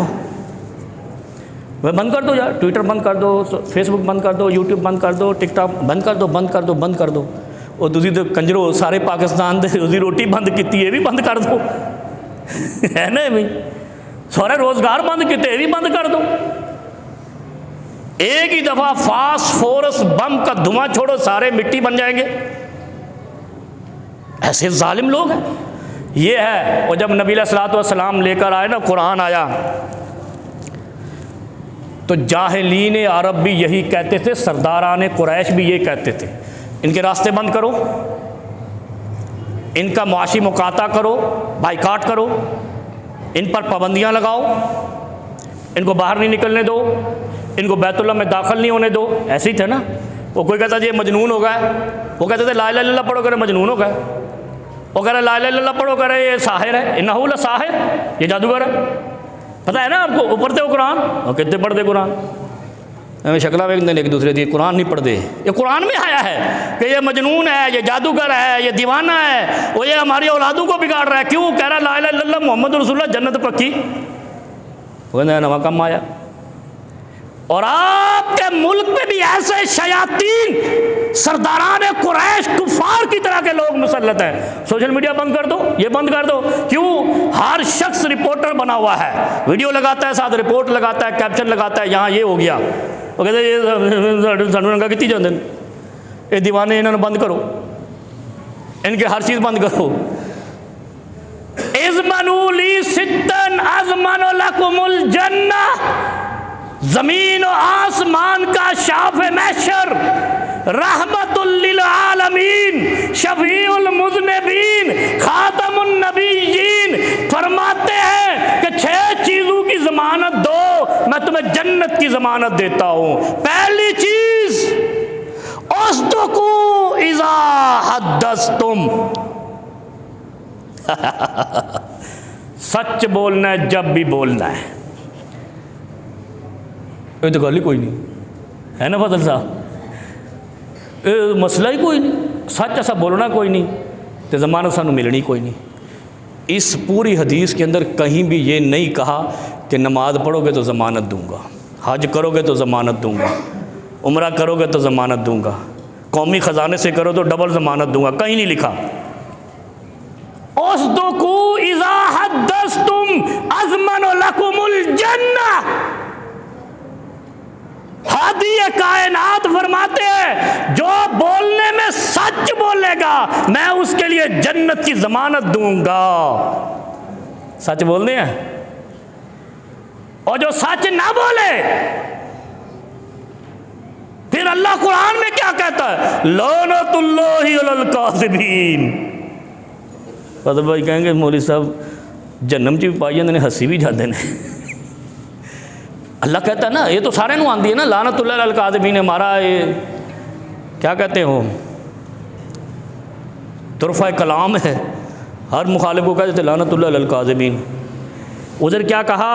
वह बंद कर दो यार, ट्विटर बंद कर दो, फेसबुक बंद कर दो, यूट्यूब बंद कर दो, टिकटॉक बंद कर दो, बंद कर दो, बंद कर दो। और तुसी तो कंजरो सारे पाकिस्तान दे रोजी रोटी बंद की, ये भी बंद कर दो है ना भाई। सारे रोज़गार बंद किए, ये भी बंद कर दो। एक ही दफ़ा फास्फोरस बम का धुआं छोड़ो सारे मिट्टी बन जाएंगे। ऐसे जालिम लोग हैं ये है। और जब नबी अलैहिस्सलातु वस्सलाम लेकर आए ना कुरान आया तो जाहिलीन अरब भी यही कहते थे, सरदारान कुरैश भी ये कहते थे इनके रास्ते बंद करो, इनका मुआशी मुकाता करो, बाइकाट करो, इन पर पाबंदियाँ लगाओ, इनको बाहर नहीं निकलने दो, इनको बैतुल्लाह में दाखिल नहीं होने दो। ऐसे ही थे ना। वो कोई कहता जी मजनून हो गया, वो कहते थे ला इलाहा इल्लल्लाह पढ़ो करे मजनून हो गए। वो कह रहे ला इलाहा इल्लल्लाह पढ़ो करे ये साहिर है, इन्नहु लसाहिर, ये जादूगर है। पता है ना आपको? वो पढ़ते हो कुरान और कितने पढ़ते कुरान, शक्ला वेखते एक दूसरे की, कुरान नहीं पढ़ते। ये कुरान में आया है कि ये मजनून है, ये जादूगर है, ये दीवाना है, वो ये हमारी औलादों को बिगाड़ रहा है। क्यों? कह रहा ला इलाहा इल्लल्लाह मोहम्मद रसूलुल्लाह जन्नत पक्की। वो नवा कम आया। और आपके मुल्क में भी ऐसे शयातीन सरदारान कुरैश कुफार की तरह के लोग मुसल्लत हैं। सोशल मीडिया बंद कर दो, ये बंद कर दो। क्यों? हर शख्स रिपोर्टर बना हुआ है, वीडियो लगाता है, साथ रिपोर्ट लगाता है, कैप्शन लगाता है, यहाँ ये हो गया। वो कहते ये सानू रंगा किती जाते हैं, ये दीवाने इन्होंने बंद करो, इनके हर चीज़ बंद करो। इज़मनु ली सित्तन अज़मनु लकुमुल जन्ना, ज़मीन और आसमान का शाफ़ महशर, रहमतुल लिल आलमीन, शफ़ीउल मुज़निबीन, खातमुन नबिय्यीन फरमाते हैं कि 6 चीज़ों की ज़मानत दो, मैं तुम्हें जन्नत की ज़मानत देता हूँ। पहली चीज़ उस्दुकू इज़ा हद्दस्तुम सच बोलना है जब भी बोलना है। ये तो गल ही कोई नहीं है ना फजल साहब, ये मसला ही कोई नहीं, सच ऐसा बोलना कोई नहीं तो ज़मानत सानू मिलनी कोई नहीं। इस पूरी हदीस के अंदर कहीं भी ये नहीं कहा कि नमाज पढ़ोगे तो ज़मानत दूंगा, हज करोगे तो ज़मानत दूंगा, उम्रा करोगे तो ज़मानत दूंगा, कौमी ख़जाने से करो तो डबल ज़मानत दूंगा, कहीं नहीं लिखा। उस्दुकू इज़ा हद्दस्तुम अज़मनु लकुमुल जन्ना। हादी कायनात फरमाते हैं जो बोलने में सच बोलेगा मैं उसके लिए जन्नत की जमानत दूंगा। सच बोलते हैं। और जो सच ना बोले फिर अल्लाह कुरान में क्या कहता है, लानतुल्लाहि अलल काज़िबीन। फजल भाई कहेंगे मौलवी साहब जन्नम च भी पाई जाते हैं, हंसी भी जाते हैं। अल्लाह कहता है ना, ये तो सारे नु आंदी है ना, लानतुल्लाह अल काज़िमीन। हमारा ये क्या कहते हो, तुरफ़ा कलाम है, हर मुखालिफ को कहते लानतुल्लाह अल काज़िमीन। उधर क्या कहा,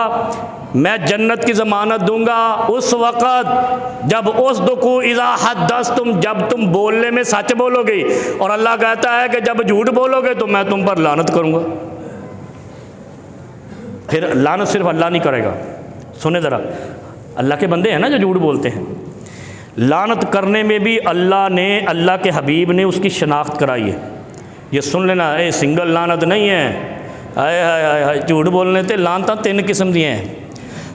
मैं जन्नत की ज़मानत दूंगा उस वक़्त जब उस दुकू इज़ा हद्दस तुम, जब तुम बोलने में सच बोलोगे। और अल्लाह कहता है कि जब झूठ बोलोगे तो मैं तुम पर लानत करूंगा। फिर लानत सिर्फ अल्लाह नहीं करेगा, सुने ज़रा, अल्लाह के बंदे हैं ना जो झूठ बोलते हैं, लानत करने में भी अल्लाह ने, अल्लाह के हबीब ने उसकी शनाख्त कराई है। ये सुन लेना, ये सिंगल लानत नहीं है, आए हाय हाय हाय, झूठ बोलने ते लानता 3 किस्म दी हैं,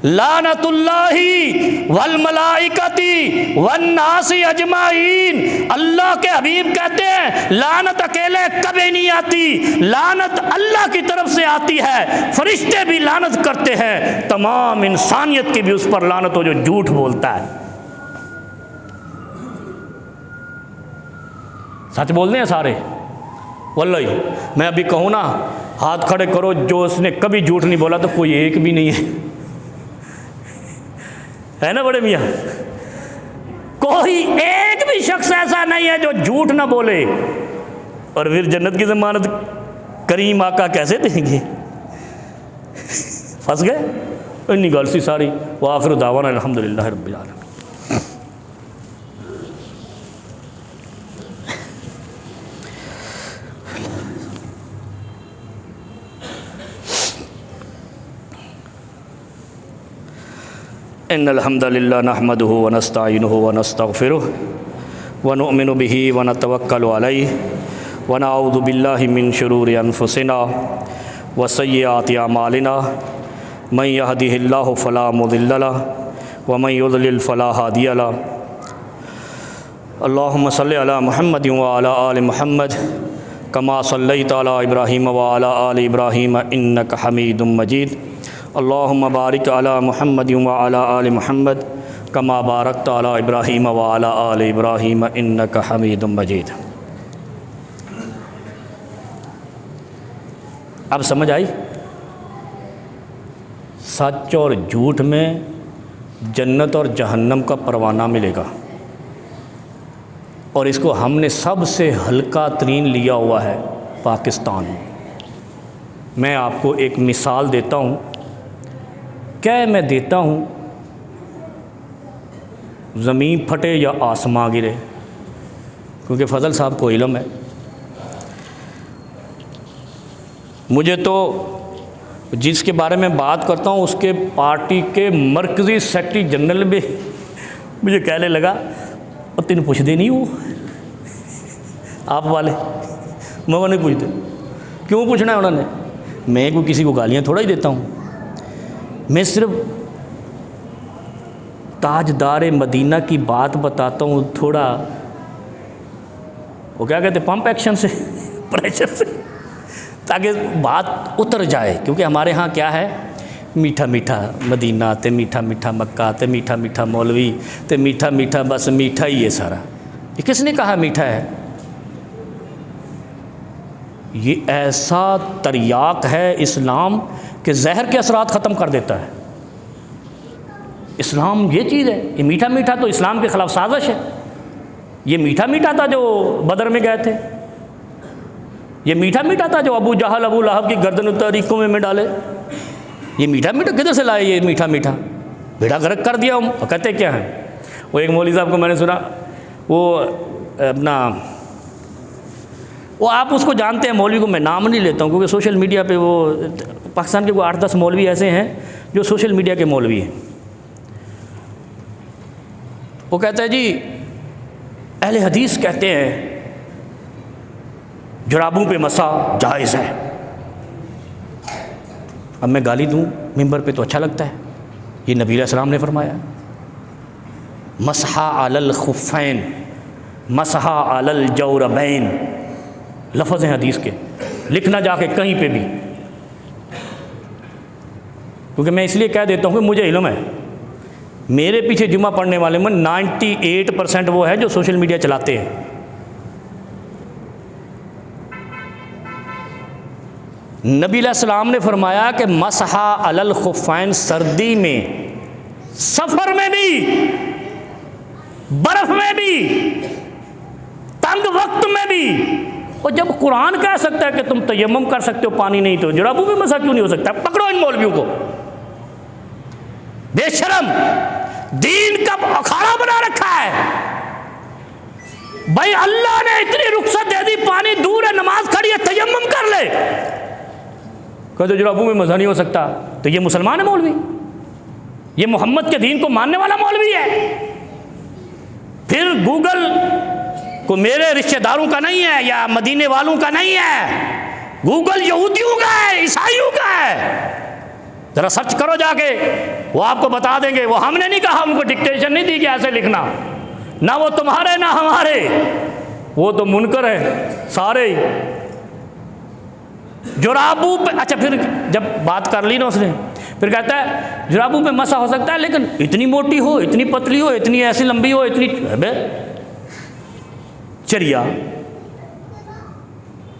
लानतुल्लाही वल मलाइकती वन नासी अजमाइन। अल्लाह के हबीब कहते हैं लानत अकेले कभी नहीं आती, लानत अल्लाह की तरफ से आती है, फरिश्ते भी लानत करते हैं, तमाम इंसानियत की भी उस पर लानत हो जो झूठ बोलता है। सच बोलते हैं सारे, वल्लाही मैं अभी कहूँ ना, हाथ खड़े करो जो उसने कभी झूठ नहीं बोला, तो कोई एक भी नहीं है ना बड़े मियाँ, कोई एक भी शख्स ऐसा नहीं है जो झूठ ना बोले। और फिर जन्नत की ज़मानत करीम आका कैसे देंगे, फंस गए। इन्नी गल सी सारी। व आखिर दावाना अल्हम्दुलिल्लाह रब्बिल आलमीन। इन्नल हम्दलिल्लाह नहमदुहु व नस्तईनुहु व नस्तगफिरुहु व नुमिनु बिही व नतवक्कलु अलैहि व नऊज़ु बिल्लाहि मिन शुरूरि अनफुसिना व सय्यिआति अमालिना मन यहदिहिल्लाहु फला मुदिल्ल लहु व मन युद्लिल फला हादिय लहु। अल्लाहुम्मा सल्लि अला मुहम्मद व अला आलि मुहम्मद कमा सल्लैता अला इब्राहीम व अला आलि इब्राहीम इन्नका हमीदुम मजीद। अल्लाहुम्मा बारिक अला मुहम्मद व अला आलि मुहम्मद कमा बारकता अला इब्राहीम व अला आलि इब्राहीम इन्नका हमीदुम मजीद। अब समझ आई, सच और झूठ में जन्नत और जहन्नम का परवाना मिलेगा, और इसको हमने सबसे हल्का तरीन लिया हुआ है पाकिस्तान में। मैं आपको एक मिसाल देता हूँ, क्या मैं देता हूँ, ज़मीन फटे या आसमां गिरे, क्योंकि फजल साहब को इल्म है। मुझे तो जिसके बारे में बात करता हूँ उसके पार्टी के मरकज़ी सेक्रेटरी जनरल भी मुझे कहने लगा, और तेन पूछते नहीं हो आप वाले, मैं नहीं पूछते, क्यों पूछना है उन्होंने, मैं कोई किसी को गालियाँ थोड़ा ही देता हूँ, मैं सिर्फ ताजदार मदीना की बात बताता हूँ, थोड़ा वो क्या कहते पंप एक्शन से प्रेशर से, ताकि बात उतर जाए। क्योंकि हमारे यहाँ क्या है, मीठा मीठा मदीना ते मीठा मीठा मक्का ते मीठा मीठा मौलवी ते मीठा मीठा, बस मीठा ही है सारा। ये किसने कहा मीठा है? ये ऐसा तरियाक है इस्लाम कि जहर के असरात ख़त्म कर देता है। इस्लाम ये चीज़ है, ये मीठा मीठा तो इस्लाम के ख़िलाफ़ साजिश है। ये मीठा मीठा था जो बदर में गए थे, ये मीठा मीठा था जो अबू जहल अबू लहब की गर्दन तरीक़ों में डाले। ये मीठा मीठा किधर से लाए? ये मीठा मीठा बेड़ा गर्क कर दिया। हम कहते क्या हैं, वो एक मौलवी साहब को मैंने सुना, वो अपना वो आप उसको जानते हैं, मौलवी को मैं नाम नहीं लेता हूँ क्योंकि सोशल मीडिया पे वो पाकिस्तान के कोई 8-10 मौलवी ऐसे हैं जो सोशल मीडिया के मौलवी हैं। वो कहता है जी अहले हदीस कहते हैं जुराबों पे मसा जायज़ है। अब मैं गाली दूँ मिंबर पे तो अच्छा लगता है। ये नबी अलैहि सलाम ने फरमाया, मसहा अलल खुफ़ैन मसहा अलल जौरबैन, लफ्ज़ हैं हदीस के, लिखना जाके कहीं पे भी, क्योंकि मैं इसलिए कह देता हूँ कि मुझे इल्म है। मेरे पीछे जुमा पढ़ने वाले में 98% वो है जो सोशल मीडिया चलाते हैं। नबी अलैहि सलाम ने फरमाया कि मसहा अलल खुफ़ैन, सर्दी में सफर में भी, बर्फ में भी, तंग वक्त में भी। और जब कुरान कह सकता है कि तुम तयम्मुम कर सकते हो, पानी नहीं तो जुराबों में मसा क्यों नहीं हो सकता? पकड़ो इन मौलवियों को, बेशरम, दीन का अखाड़ा बना रखा है। भाई अल्लाह ने इतनी रुखसत दे दी, पानी दूर है, नमाज खड़ी है, तयम्मुम कर ले। कहते जुराबों में मजा नहीं हो सकता, तो ये मुसलमान है मौलवी? ये मोहम्मद के दीन को मानने वाला मौलवी है? फिर गूगल को मेरे रिश्तेदारों का नहीं है या मदीने वालों का नहीं है, गूगल यहूदियों का है, ईसाइयों का है। जरा सर्च करो जाके, वो आपको बता देंगे। वो हमने नहीं कहा, उनको डिक्टेशन नहीं दी कि ऐसे लिखना, ना वो तुम्हारे ना हमारे, वो तो मुनकर है सारे ही। जुराबू पे, अच्छा फिर जब बात कर ली ना उसने, फिर कहता है जुराबू पे मसा हो सकता है, लेकिन इतनी मोटी हो, इतनी पतली हो, इतनी ऐसी लंबी हो, इतनी चरिया,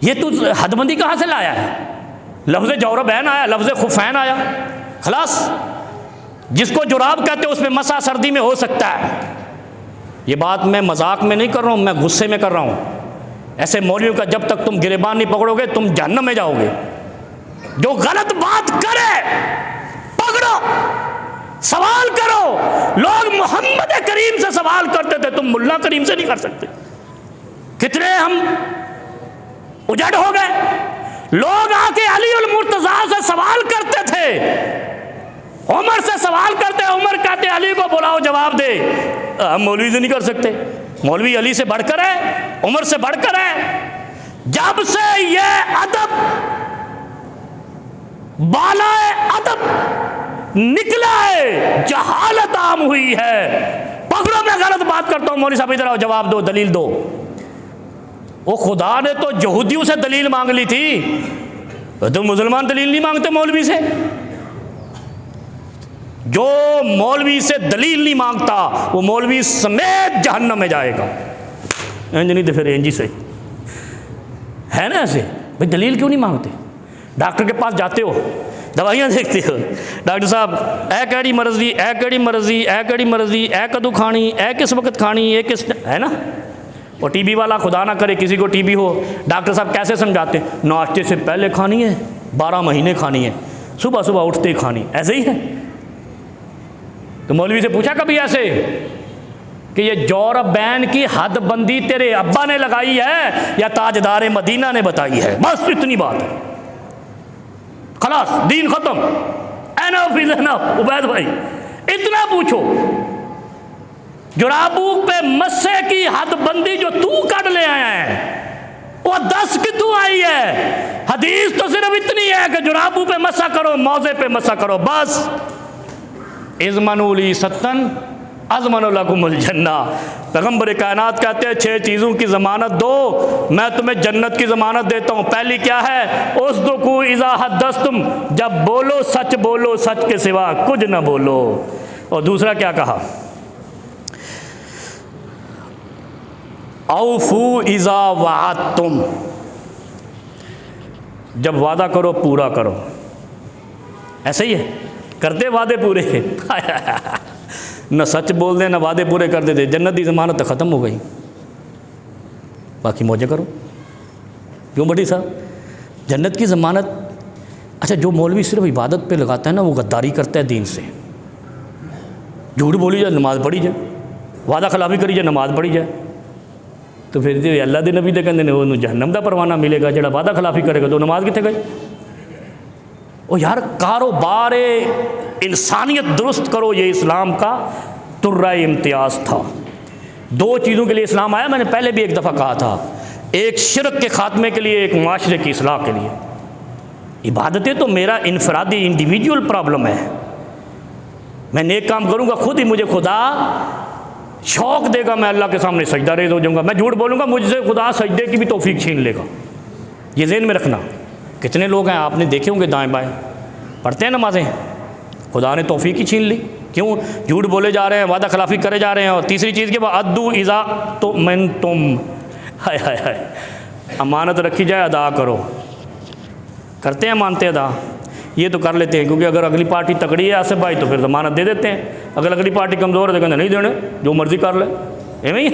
ये तू हदबंदी कहाँ से लाया है? लफ्ज़ जौरबैन आया, लफ्ज़ खुफैन आया, खलास। जिसको जुराब कहते हैं उसमें मसा सर्दी में हो सकता है। ये बात मैं मजाक में नहीं कर रहा हूँ, मैं गुस्से में कर रहा हूँ। ऐसे मौलवियों का जब तक तुम गिरेबान नहीं पकड़ोगे, तुम जहन्नम में जाओगे। जो गलत बात करे पकड़ो, सवाल करो। लोग मोहम्मद करीम से सवाल करते थे, तुम मुल्ला करीम से नहीं कर सकते। कितने हम उजड़ हो गए। लोग आके अली उल मुर्तजा से सवाल करते थे, उमर से सवाल करते, उमर कहते अली को बुलाओ जवाब दे। हम मौलवी से नहीं कर सकते, मौलवी अली से बढ़कर है, उमर से बढ़कर है। जब से ये अदब, बालाए अदब निकला है, जहालत आम हुई है। पकड़ो, मैं गलत बात करता हूं, मौलवी साहब इधर आओ, जवाब दो, दलील दो। वो खुदा ने तो यहूदियों से दलील मांग ली थी, तो मुसलमान दलील नहीं मांगते मौलवी से। जो मौलवी से दलील नहीं मांगता वो मौलवी समेत जहन्नम में जाएगा। इंज नहीं तो फिर इंज ही सही है ना। ऐसे भाई दलील क्यों नहीं मांगते? डॉक्टर के पास जाते हो, दवाइयाँ देखते हो, डॉक्टर साहब ए केड़ी मर्जी, ए केड़ी मर्जी, ए केड़ी मर्जी, ए कदू खानी, ए किस वक्त खानी, ए किस, है ना। और टीबी वाला, खुदा ना करे किसी को टीबी हो, डॉक्टर साहब कैसे समझाते हैं? नाश्ते से पहले खानी है, 12 महीने खानी है, सुबह सुबह उठते ही खानी, ऐसे ही है। तो मौलवी से पूछा कभी ऐसे कि ये जौरबैन की हदबंदी तेरे अब्बा ने लगाई है या ताजदार मदीना ने बताई है? बस इतनी बात है, खलास, दीन खत्म। Enough is enough. उबैद भाई इतना पूछो, जुराबू पे मस्से की हदबंदी जो तू कर ले आया है वो 10 कितों आई है? हदीस तो सिर्फ इतनी है कि जुराबू पे मस्सा करो, मौजे पे मस्सा करो, बस। इज़मनुली सत्तन अज़मनुलकुमुल जन्ना। पैगम्बर कायनात कहते हैं 6 चीज़ों की ज़मानत दो, मैं तुम्हें जन्नत की ज़मानत देता हूँ। पहली क्या है? उस्दुकू इज़ा हद्दस्तुम, जब बोलो सच बोलो, सच के सिवा कुछ न बोलो। और दूसरा क्या कहा? औफू इज़ा वअदतुम, जब वादा करो पूरा करो। ऐसे ही है, करते वादे पूरे न सच बोल दे, न वादे पूरे कर देते, जन्नत की ज़मानत तो ख़त्म हो गई। बाकी मौजे करो। क्यों बड़ी साहब? जन्नत की ज़मानत। अच्छा, जो मौलवी सिर्फ इबादत पे लगाता है ना, वो गद्दारी करता है दीन से। झूठ बोली जाए, नमाज पढ़ी जाए, वादा खिलाफी करी जाए, नमाज पढ़ी जाए, तो फिर जो अल्लाह के नबी तो कहते हैं वो जहन्नम का परवाना मिलेगा। जो वादा खिलाफी करेगा तो नमाज कितने गई? ओ यार, कारोबार इंसानियत दुरुस्त करो, ये इस्लाम का तुर्रा इम्तियाज़ था। 2 चीज़ों के लिए इस्लाम आया, मैंने पहले भी एक दफ़ा कहा था, एक शिरक के ख़ात्मे के लिए, एक माशरे की इस्लाह के लिए। इबादतें तो मेरा इनफरादी इंडिविजुअल प्रॉब्लम है, मैं नेक काम करूँगा खुद ही मुझे खुदा शौक़ देगा, मैं अल्लाह के सामने सजदा रेज़ हो जाऊँगा। मैं झूठ बोलूँगा मुझसे खुदा सजदे की भी तौफीक छीन लेगा। ये ज़हन में रखना। कितने लोग हैं आपने देखे होंगे दाएं बाएं पढ़ते हैं नमाजें, खुदा ने तौफीक ही छीन ली। क्यों? झूठ बोले जा रहे हैं, वादा खिलाफी करे जा रहे हैं। और तीसरी चीज़ के बाद अद्दू इज़ा तो मैं तुम, हाय हाय हाय, अमानत रखी जाए अदा करो। करते हैं, मानते अदा। ये तो कर लेते हैं, क्योंकि अगर अगली पार्टी तगड़ी है आसिफ भाई तो फिर ज़मानत दे देते हैं, अगर अगली पार्टी कमज़ोर है तो कहते नहीं देने, जो मर्ज़ी कर ले। एवं ही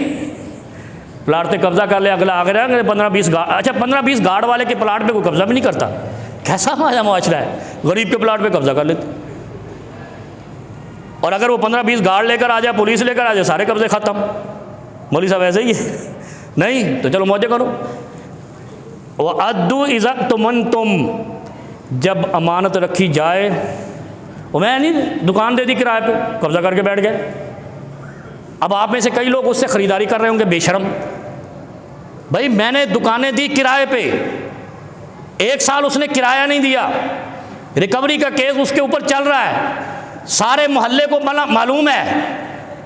प्लाट पे कब्ज़ा कर ले, अगला आगे रहेंगे 15-20 गार्ड। अच्छा 15-20 गार्ड वाले के प्लाट पे कोई कब्ज़ा भी नहीं करता, कैसा हमारा मुआशरा है, गरीब के प्लाट पे कब्ज़ा कर लेते। और अगर वो 15-20 गार्ड लेकर आ जाए, पुलिस लेकर आ जाए, सारे कब्ज़े ख़त्म। मौलवी साहब ऐसे ही है, नहीं तो चलो मौजे करो। वह अद्दू इज़्ज़त तुम जब अमानत रखी जाए, वो मैं नहीं दुकान दे दी किराए पे, कब्ज़ा करके बैठ गए। अब आप में से कई लोग उससे ख़रीदारी कर रहे होंगे, बेशरम भाई, मैंने दुकानें दी किराए पे, 1 साल उसने किराया नहीं दिया, रिकवरी का केस उसके ऊपर चल रहा है, सारे मोहल्ले को मालूम है,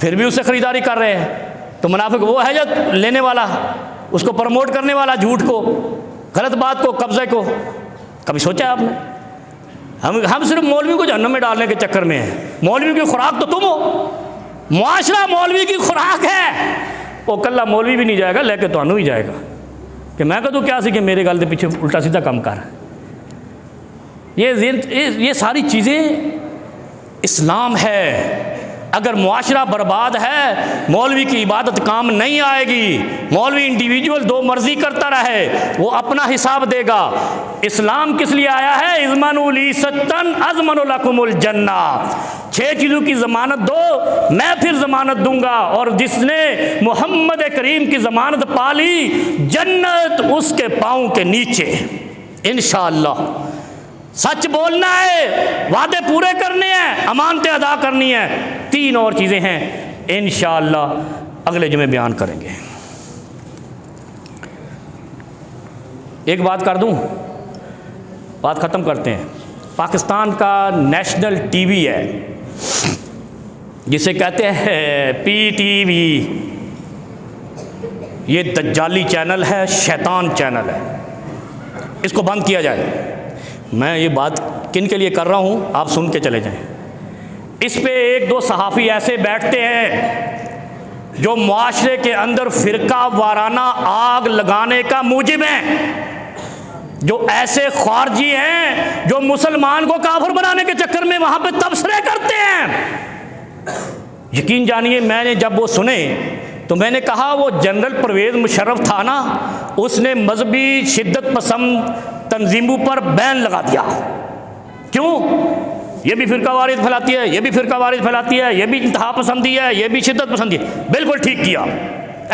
फिर भी उससे ख़रीदारी कर रहे हैं। तो मुनाफिक वो है जो लेने वाला, उसको प्रमोट करने वाला, झूठ को, गलत बात को, कब्ज़े को। कभी सोचा है आपने? हम सिर्फ मौलवी को जहन्नम में डालने के चक्कर में हैं। मौलवी की खुराक तो तुम हो, मुआशरा मौलवी की खुराक है। वो कल्ला मौलवी भी नहीं जाएगा, लेके तो ही जाएगा कि मैं कहूँ क्या सी कि मेरे गल के पीछे उल्टा सीधा काम कर। ये सारी चीज़ें इस्लाम है। अगर मुआशरा बर्बाद है, मौलवी की इबादत काम नहीं आएगी। मौलवी इंडिविजुअल दो मर्जी करता रहे, वो अपना हिसाब देगा। इस्लाम किस लिए आया है? इज़्मनुली सत्तन अज़्मनुलकुमुल जन्ना, 6 चीज़ों की ज़मानत दो, मैं फिर ज़मानत दूंगा। और जिसने मोहम्मद करीम की ज़मानत पा ली, जन्नत उसके पाँव के नीचे इंशाअल्लाह। सच बोलना है, वादे पूरे करने हैं, अमानतें अदा करनी है। 3 और चीज़ें हैं, इंशाअल्लाह अगले जुमे बयान करेंगे। एक बात कर दूं, बात ख़त्म करते हैं। पाकिस्तान का नेशनल टीवी है, जिसे कहते हैं PTV, ये दज्जाली चैनल है, शैतान चैनल है, इसको बंद किया जाए। मैं ये बात किन के लिए कर रहा हूँ, आप सुन के चले जाएं। इस पे 1-2 सहाफ़ी ऐसे बैठते हैं जो मुआशरे के अंदर फ़िरका वाराना आग लगाने का मूजिब हैं, जो ऐसे ख़ारजी हैं जो मुसलमान को काफिर बनाने के चक्कर में वहाँ पे तबसरे करते हैं। यकीन जानिए, मैंने जब वो सुने तो मैंने कहा वो जनरल परवेज़ मुशर्रफ था ना, उसने मजहबी शिद्दत पसंद तंजीमों पर बैन लगा दिया। क्यों? ये भी फ़िरका वारिद फैलाती है, ये भी फ़िरका वारिद फैलाती है, ये भी इंतहा पसंदी है, ये भी शिद्दत पसंदी है। बिल्कुल ठीक किया,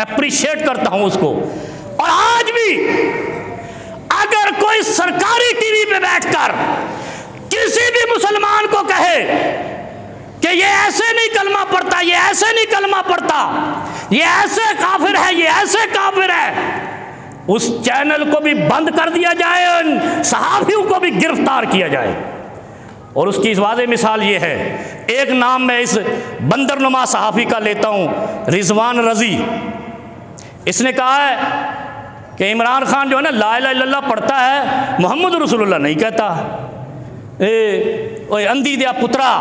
अप्रिशिएट करता हूँ उसको। और आज भी अगर कोई सरकारी टीवी पे बैठकर किसी भी मुसलमान को कहे कि ये ऐसे नहीं कलमा पढ़ता, ये ऐसे नहीं कलमा पढ़ता, ये ऐसे काफिर है, ये ऐसे काफिर है, उस चैनल को भी बंद कर दिया जाए, उन सहाफ़ियों को भी गिरफ्तार किया जाए। और उसकी इस वाज़ेह मिसाल ये है, एक नाम मैं इस बंदरनुमा सहाफ़ी का लेता हूँ, रिजवान रज़ी। इसने कहा है कि इमरान खान जो है ना, ला इलाहा इल्लल्लाह पढ़ता है, मोहम्मद रसूलुल्लाह नहीं कहता। ओए अंधी दिया पुत्रा,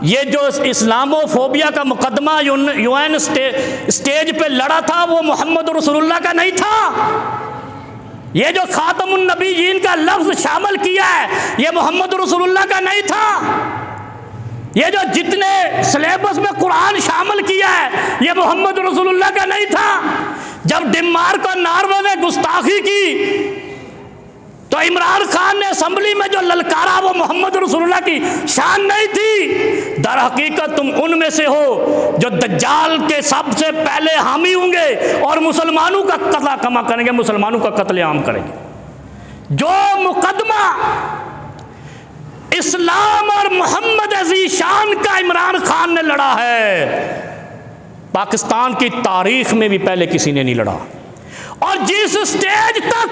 ये जो इस्लामोफोबिया का मुकदमा UN स्टेज पे लड़ा था, वो मोहम्मद रसूलुल्लाह का नहीं था। ये जो खातमुन नबीयीन का लफ्ज़ शामिल किया है, ये मोहम्मद रसूलुल्लाह का नहीं था। ये जो जितने सिलेबस में कुरान शामिल किया है, ये मोहम्मद रसूलुल्लाह का नहीं था। जब डेनमार्क और नॉर्वे ने गुस्ताखी की तो इमरान खान ने असम्बली में जो ललकारा, वो मोहम्मद रसूलुल्लाह की शान नहीं थी। दर हकीकत तुम उनमें से हो जो दज्जाल के सबसे पहले हामी होंगे और मुसलमानों का कत्ल कमा करेंगे, मुसलमानों का कत्लेआम करेंगे। जो मुकदमा इस्लाम और मोहम्मद अज़ीशान का इमरान खान ने लड़ा है, पाकिस्तान की तारीख में भी पहले किसी ने नहीं लड़ा। और जिस स्टेज तक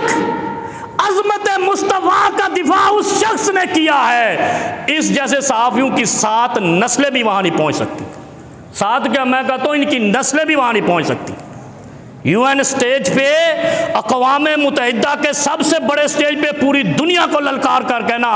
अज़मत मुस्तफ़ा का दिफा उस शख्स ने किया है, इस जैसे सहाफ़ियों की 7 नस्लें भी वहाँ नहीं पहुँच सकती। 7 क्या, मैं कहता हूँ इनकी नस्लें भी वहाँ नहीं पहुँच सकती। UN स्टेज पे, अक़वाम मुत्तहिदा के सबसे बड़े स्टेज पे पूरी दुनिया को ललकार कर कहना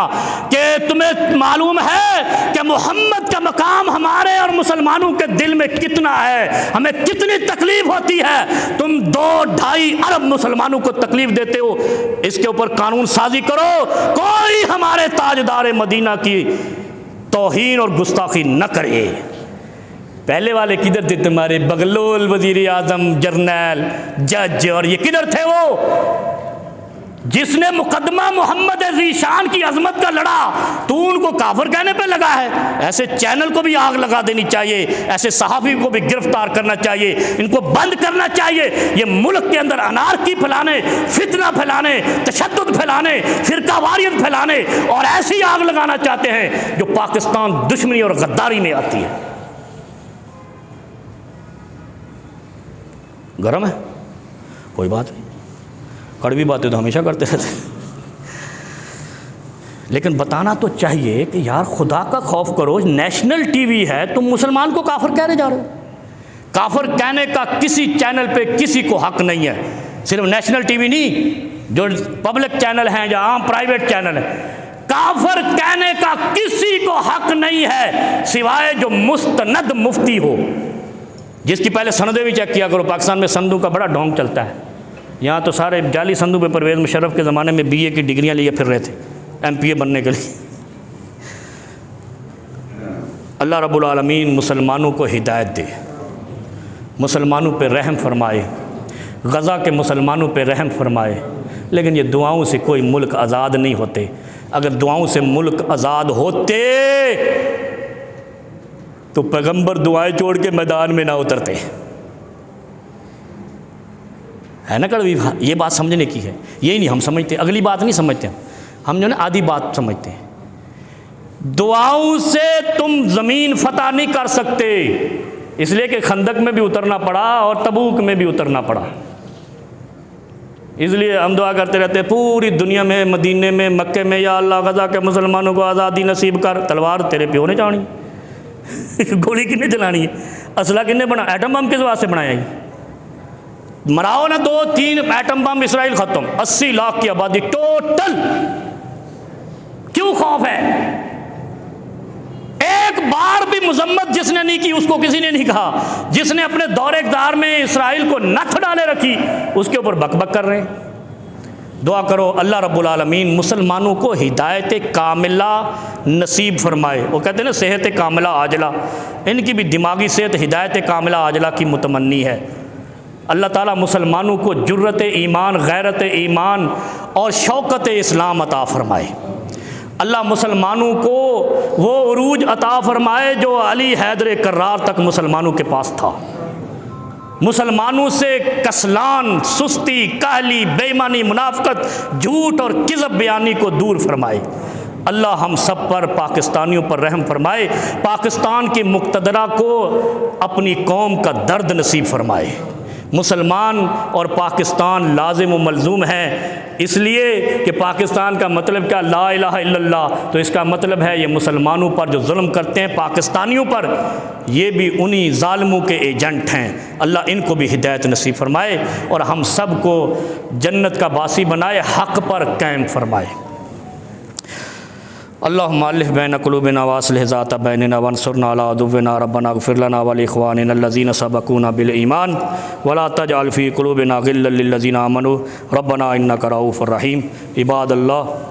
कि तुम्हें मालूम है कि मोहम्मद का मकाम हमारे और मुसलमानों के दिल में कितना है, हमें कितनी तकलीफ होती है, तुम 2-2.5 अरब मुसलमानों को तकलीफ देते हो, इसके ऊपर कानून साजी करो, कोई हमारे ताजदार मदीना की तौहीन और गुस्ताखी न करे। पहले वाले किधर थे तुम्हारे बगलोल, वजीर आजम, जर्नैल, जज, और ये किधर थे वो जिसने मुकदमा मोहम्मद ज़ीशान की अजमत का लड़ा, तू उनको काफिर कहने पे लगा है। ऐसे चैनल को भी आग लगा देनी चाहिए, ऐसे सहाफ़ी को भी गिरफ्तार करना चाहिए, इनको बंद करना चाहिए। ये मुल्क के अंदर अनारकी फैलाने, फितना फैलाने, तशद्दुद फैलाने, फिरकावारियत फैलाने और ऐसी आग लगाना चाहते हैं जो पाकिस्तान दुश्मनी और गद्दारी में आती है। गरम है, कोई बात नहीं, कड़वी बातें तो हमेशा करते रहते हैं, लेकिन बताना तो चाहिए कि यार खुदा का खौफ करो। नेशनल टीवी है, तुम मुसलमान को काफिर कह रहे जा रहे हो। काफिर कहने का किसी चैनल पे किसी को हक नहीं है, सिर्फ नेशनल टीवी नहीं, जो पब्लिक चैनल हैं या आम प्राइवेट चैनल है, काफिर कहने का किसी को हक नहीं है सिवाय जो मुस्तनद मुफ्ती हो, जिसकी पहले सनदें भी चेक किया करो। पाकिस्तान में सनदों का बड़ा ढोंग चलता है। यहाँ तो सारे जाली संदों पे परवेज़ मुशर्रफ के ज़माने में BA की डिग्रियाँ लिए फिर रहे थे MPA बनने के लिए। अल्लाह रब्बुल आलमीन मुसलमानों को हिदायत दे, मुसलमानों पे रहम फरमाए, गज़ा के मुसलमानों पे रहम फरमाए। लेकिन ये दुआओं से कोई मुल्क आज़ाद नहीं होते। अगर दुआओं से मुल्क आज़ाद होते तो पैगंबर दुआएं छोड़ के मैदान में ना उतरते, है ना कड़वी। ये बात समझने की है, यही नहीं हम समझते, अगली बात नहीं समझते हम जो ना आधी बात समझते हैं। दुआओं से तुम ज़मीन फतह नहीं कर सकते, इसलिए कि खंदक में भी उतरना पड़ा और तबूक में भी उतरना पड़ा। इसलिए हम दुआ करते रहते हैं पूरी दुनिया में, मदीने में, मक्के में, या अल्लाह गज़ा के मुसलमानों को आज़ादी नसीब कर। तलवार तेरे प्यो ने चाणी गोली किन्ने चलानी है, असला किन्ने बना, एटम बम किस वास्ते बनाया है? मराओ ना 2-3 एटम बम, इसराइल ख़त्म, 80 लाख की आबादी टोटल। क्यों खौफ है? एक बार भी मजम्मत जिसने नहीं की उसको किसी ने नहीं कहा। जिसने अपने दौरे इक़्तिदार में इसराइल को नथ डाले रखी उसके ऊपर बकबक कर रहे हैं। दुआ करो अल्लाह रब्बुल आलमीन मुसलमानों को हिदायत कामिला नसीब फरमाए। वो कहते हैं ना सेहत कामिला आजला, इनकी भी दिमागी सेहत हिदायत कामिला आजला की मुतमन्नी है। अल्लाह ताला मुसलमानों को जुर्रत ईमान, गैरत ईमान और शौकत इस्लाम अता फरमाए। अल्लाह मुसलमानों को वो उरूज अता फरमाए जो अली हैदर कर्रार तक मुसलमानों के पास था। मुसलमानों से कसलान, सुस्ती, काहली, बेईमानी, मुनाफकत, झूठ और किज़ब बयानी को दूर फरमाए। अल्लाह हम सब पर, पाकिस्तानियों पर रहम फरमाए। पाकिस्तान की मुक़्तदरा को अपनी कौम का दर्द नसीब फरमाए। मुसलमान और पाकिस्तान लाजिम व मलजूम है, इसलिए कि पाकिस्तान का मतलब क्या, ला इलाहा इल्लल्लाह। तो इसका मतलब है ये मुसलमानों पर जो जुल्म करते हैं पाकिस्तानियों पर, ये भी उन्हीं ज़ालिमों के एजेंट हैं। अल्लाह इनको भी हिदायत नसीब फरमाए और हम सब को जन्नत का बासी बनाए, हक़ पर कायम फरमाए। अल्लाहुम्मा अल्लिफ़ बैन क़ुलूबिना व अस्लिह ज़ात बैनिना वंसुरना अला अदुव्विना रब्बना इग़फ़िर लना व लिइख़वानिना अल्लज़ीना सबक़ूना बिल ईमान वला तजअल फ़ी क़ुलूबिना ग़िल्लन लिल्लज़ीना आमनू रब्बना इन्नका रऊफ़ुर रहीम। इबादल्लाह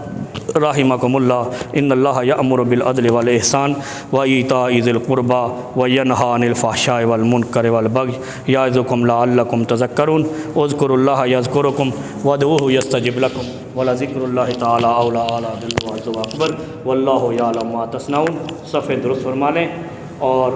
रहिमकुमुल्लाह, इन्नल्लाह यअमुरु बिल अदलि वल इहसान व ईताइ ज़िल क़ुरबा व यनहा अनिल फ़हशाइ वल मुनकरि वल बग़य यअज़ुकुम लअल्लकुम तज़क्करून। उज़्कुरुल्लाह यज़्कुरुकुम वदऊहु यस्तजिब लकुम वलज़िक्रुल्लाहि तआला औला अला दिल व अकबर वल्लाहु यअलमु मा तस्नऊन। सफ़े दुरुस्त फरमा लें और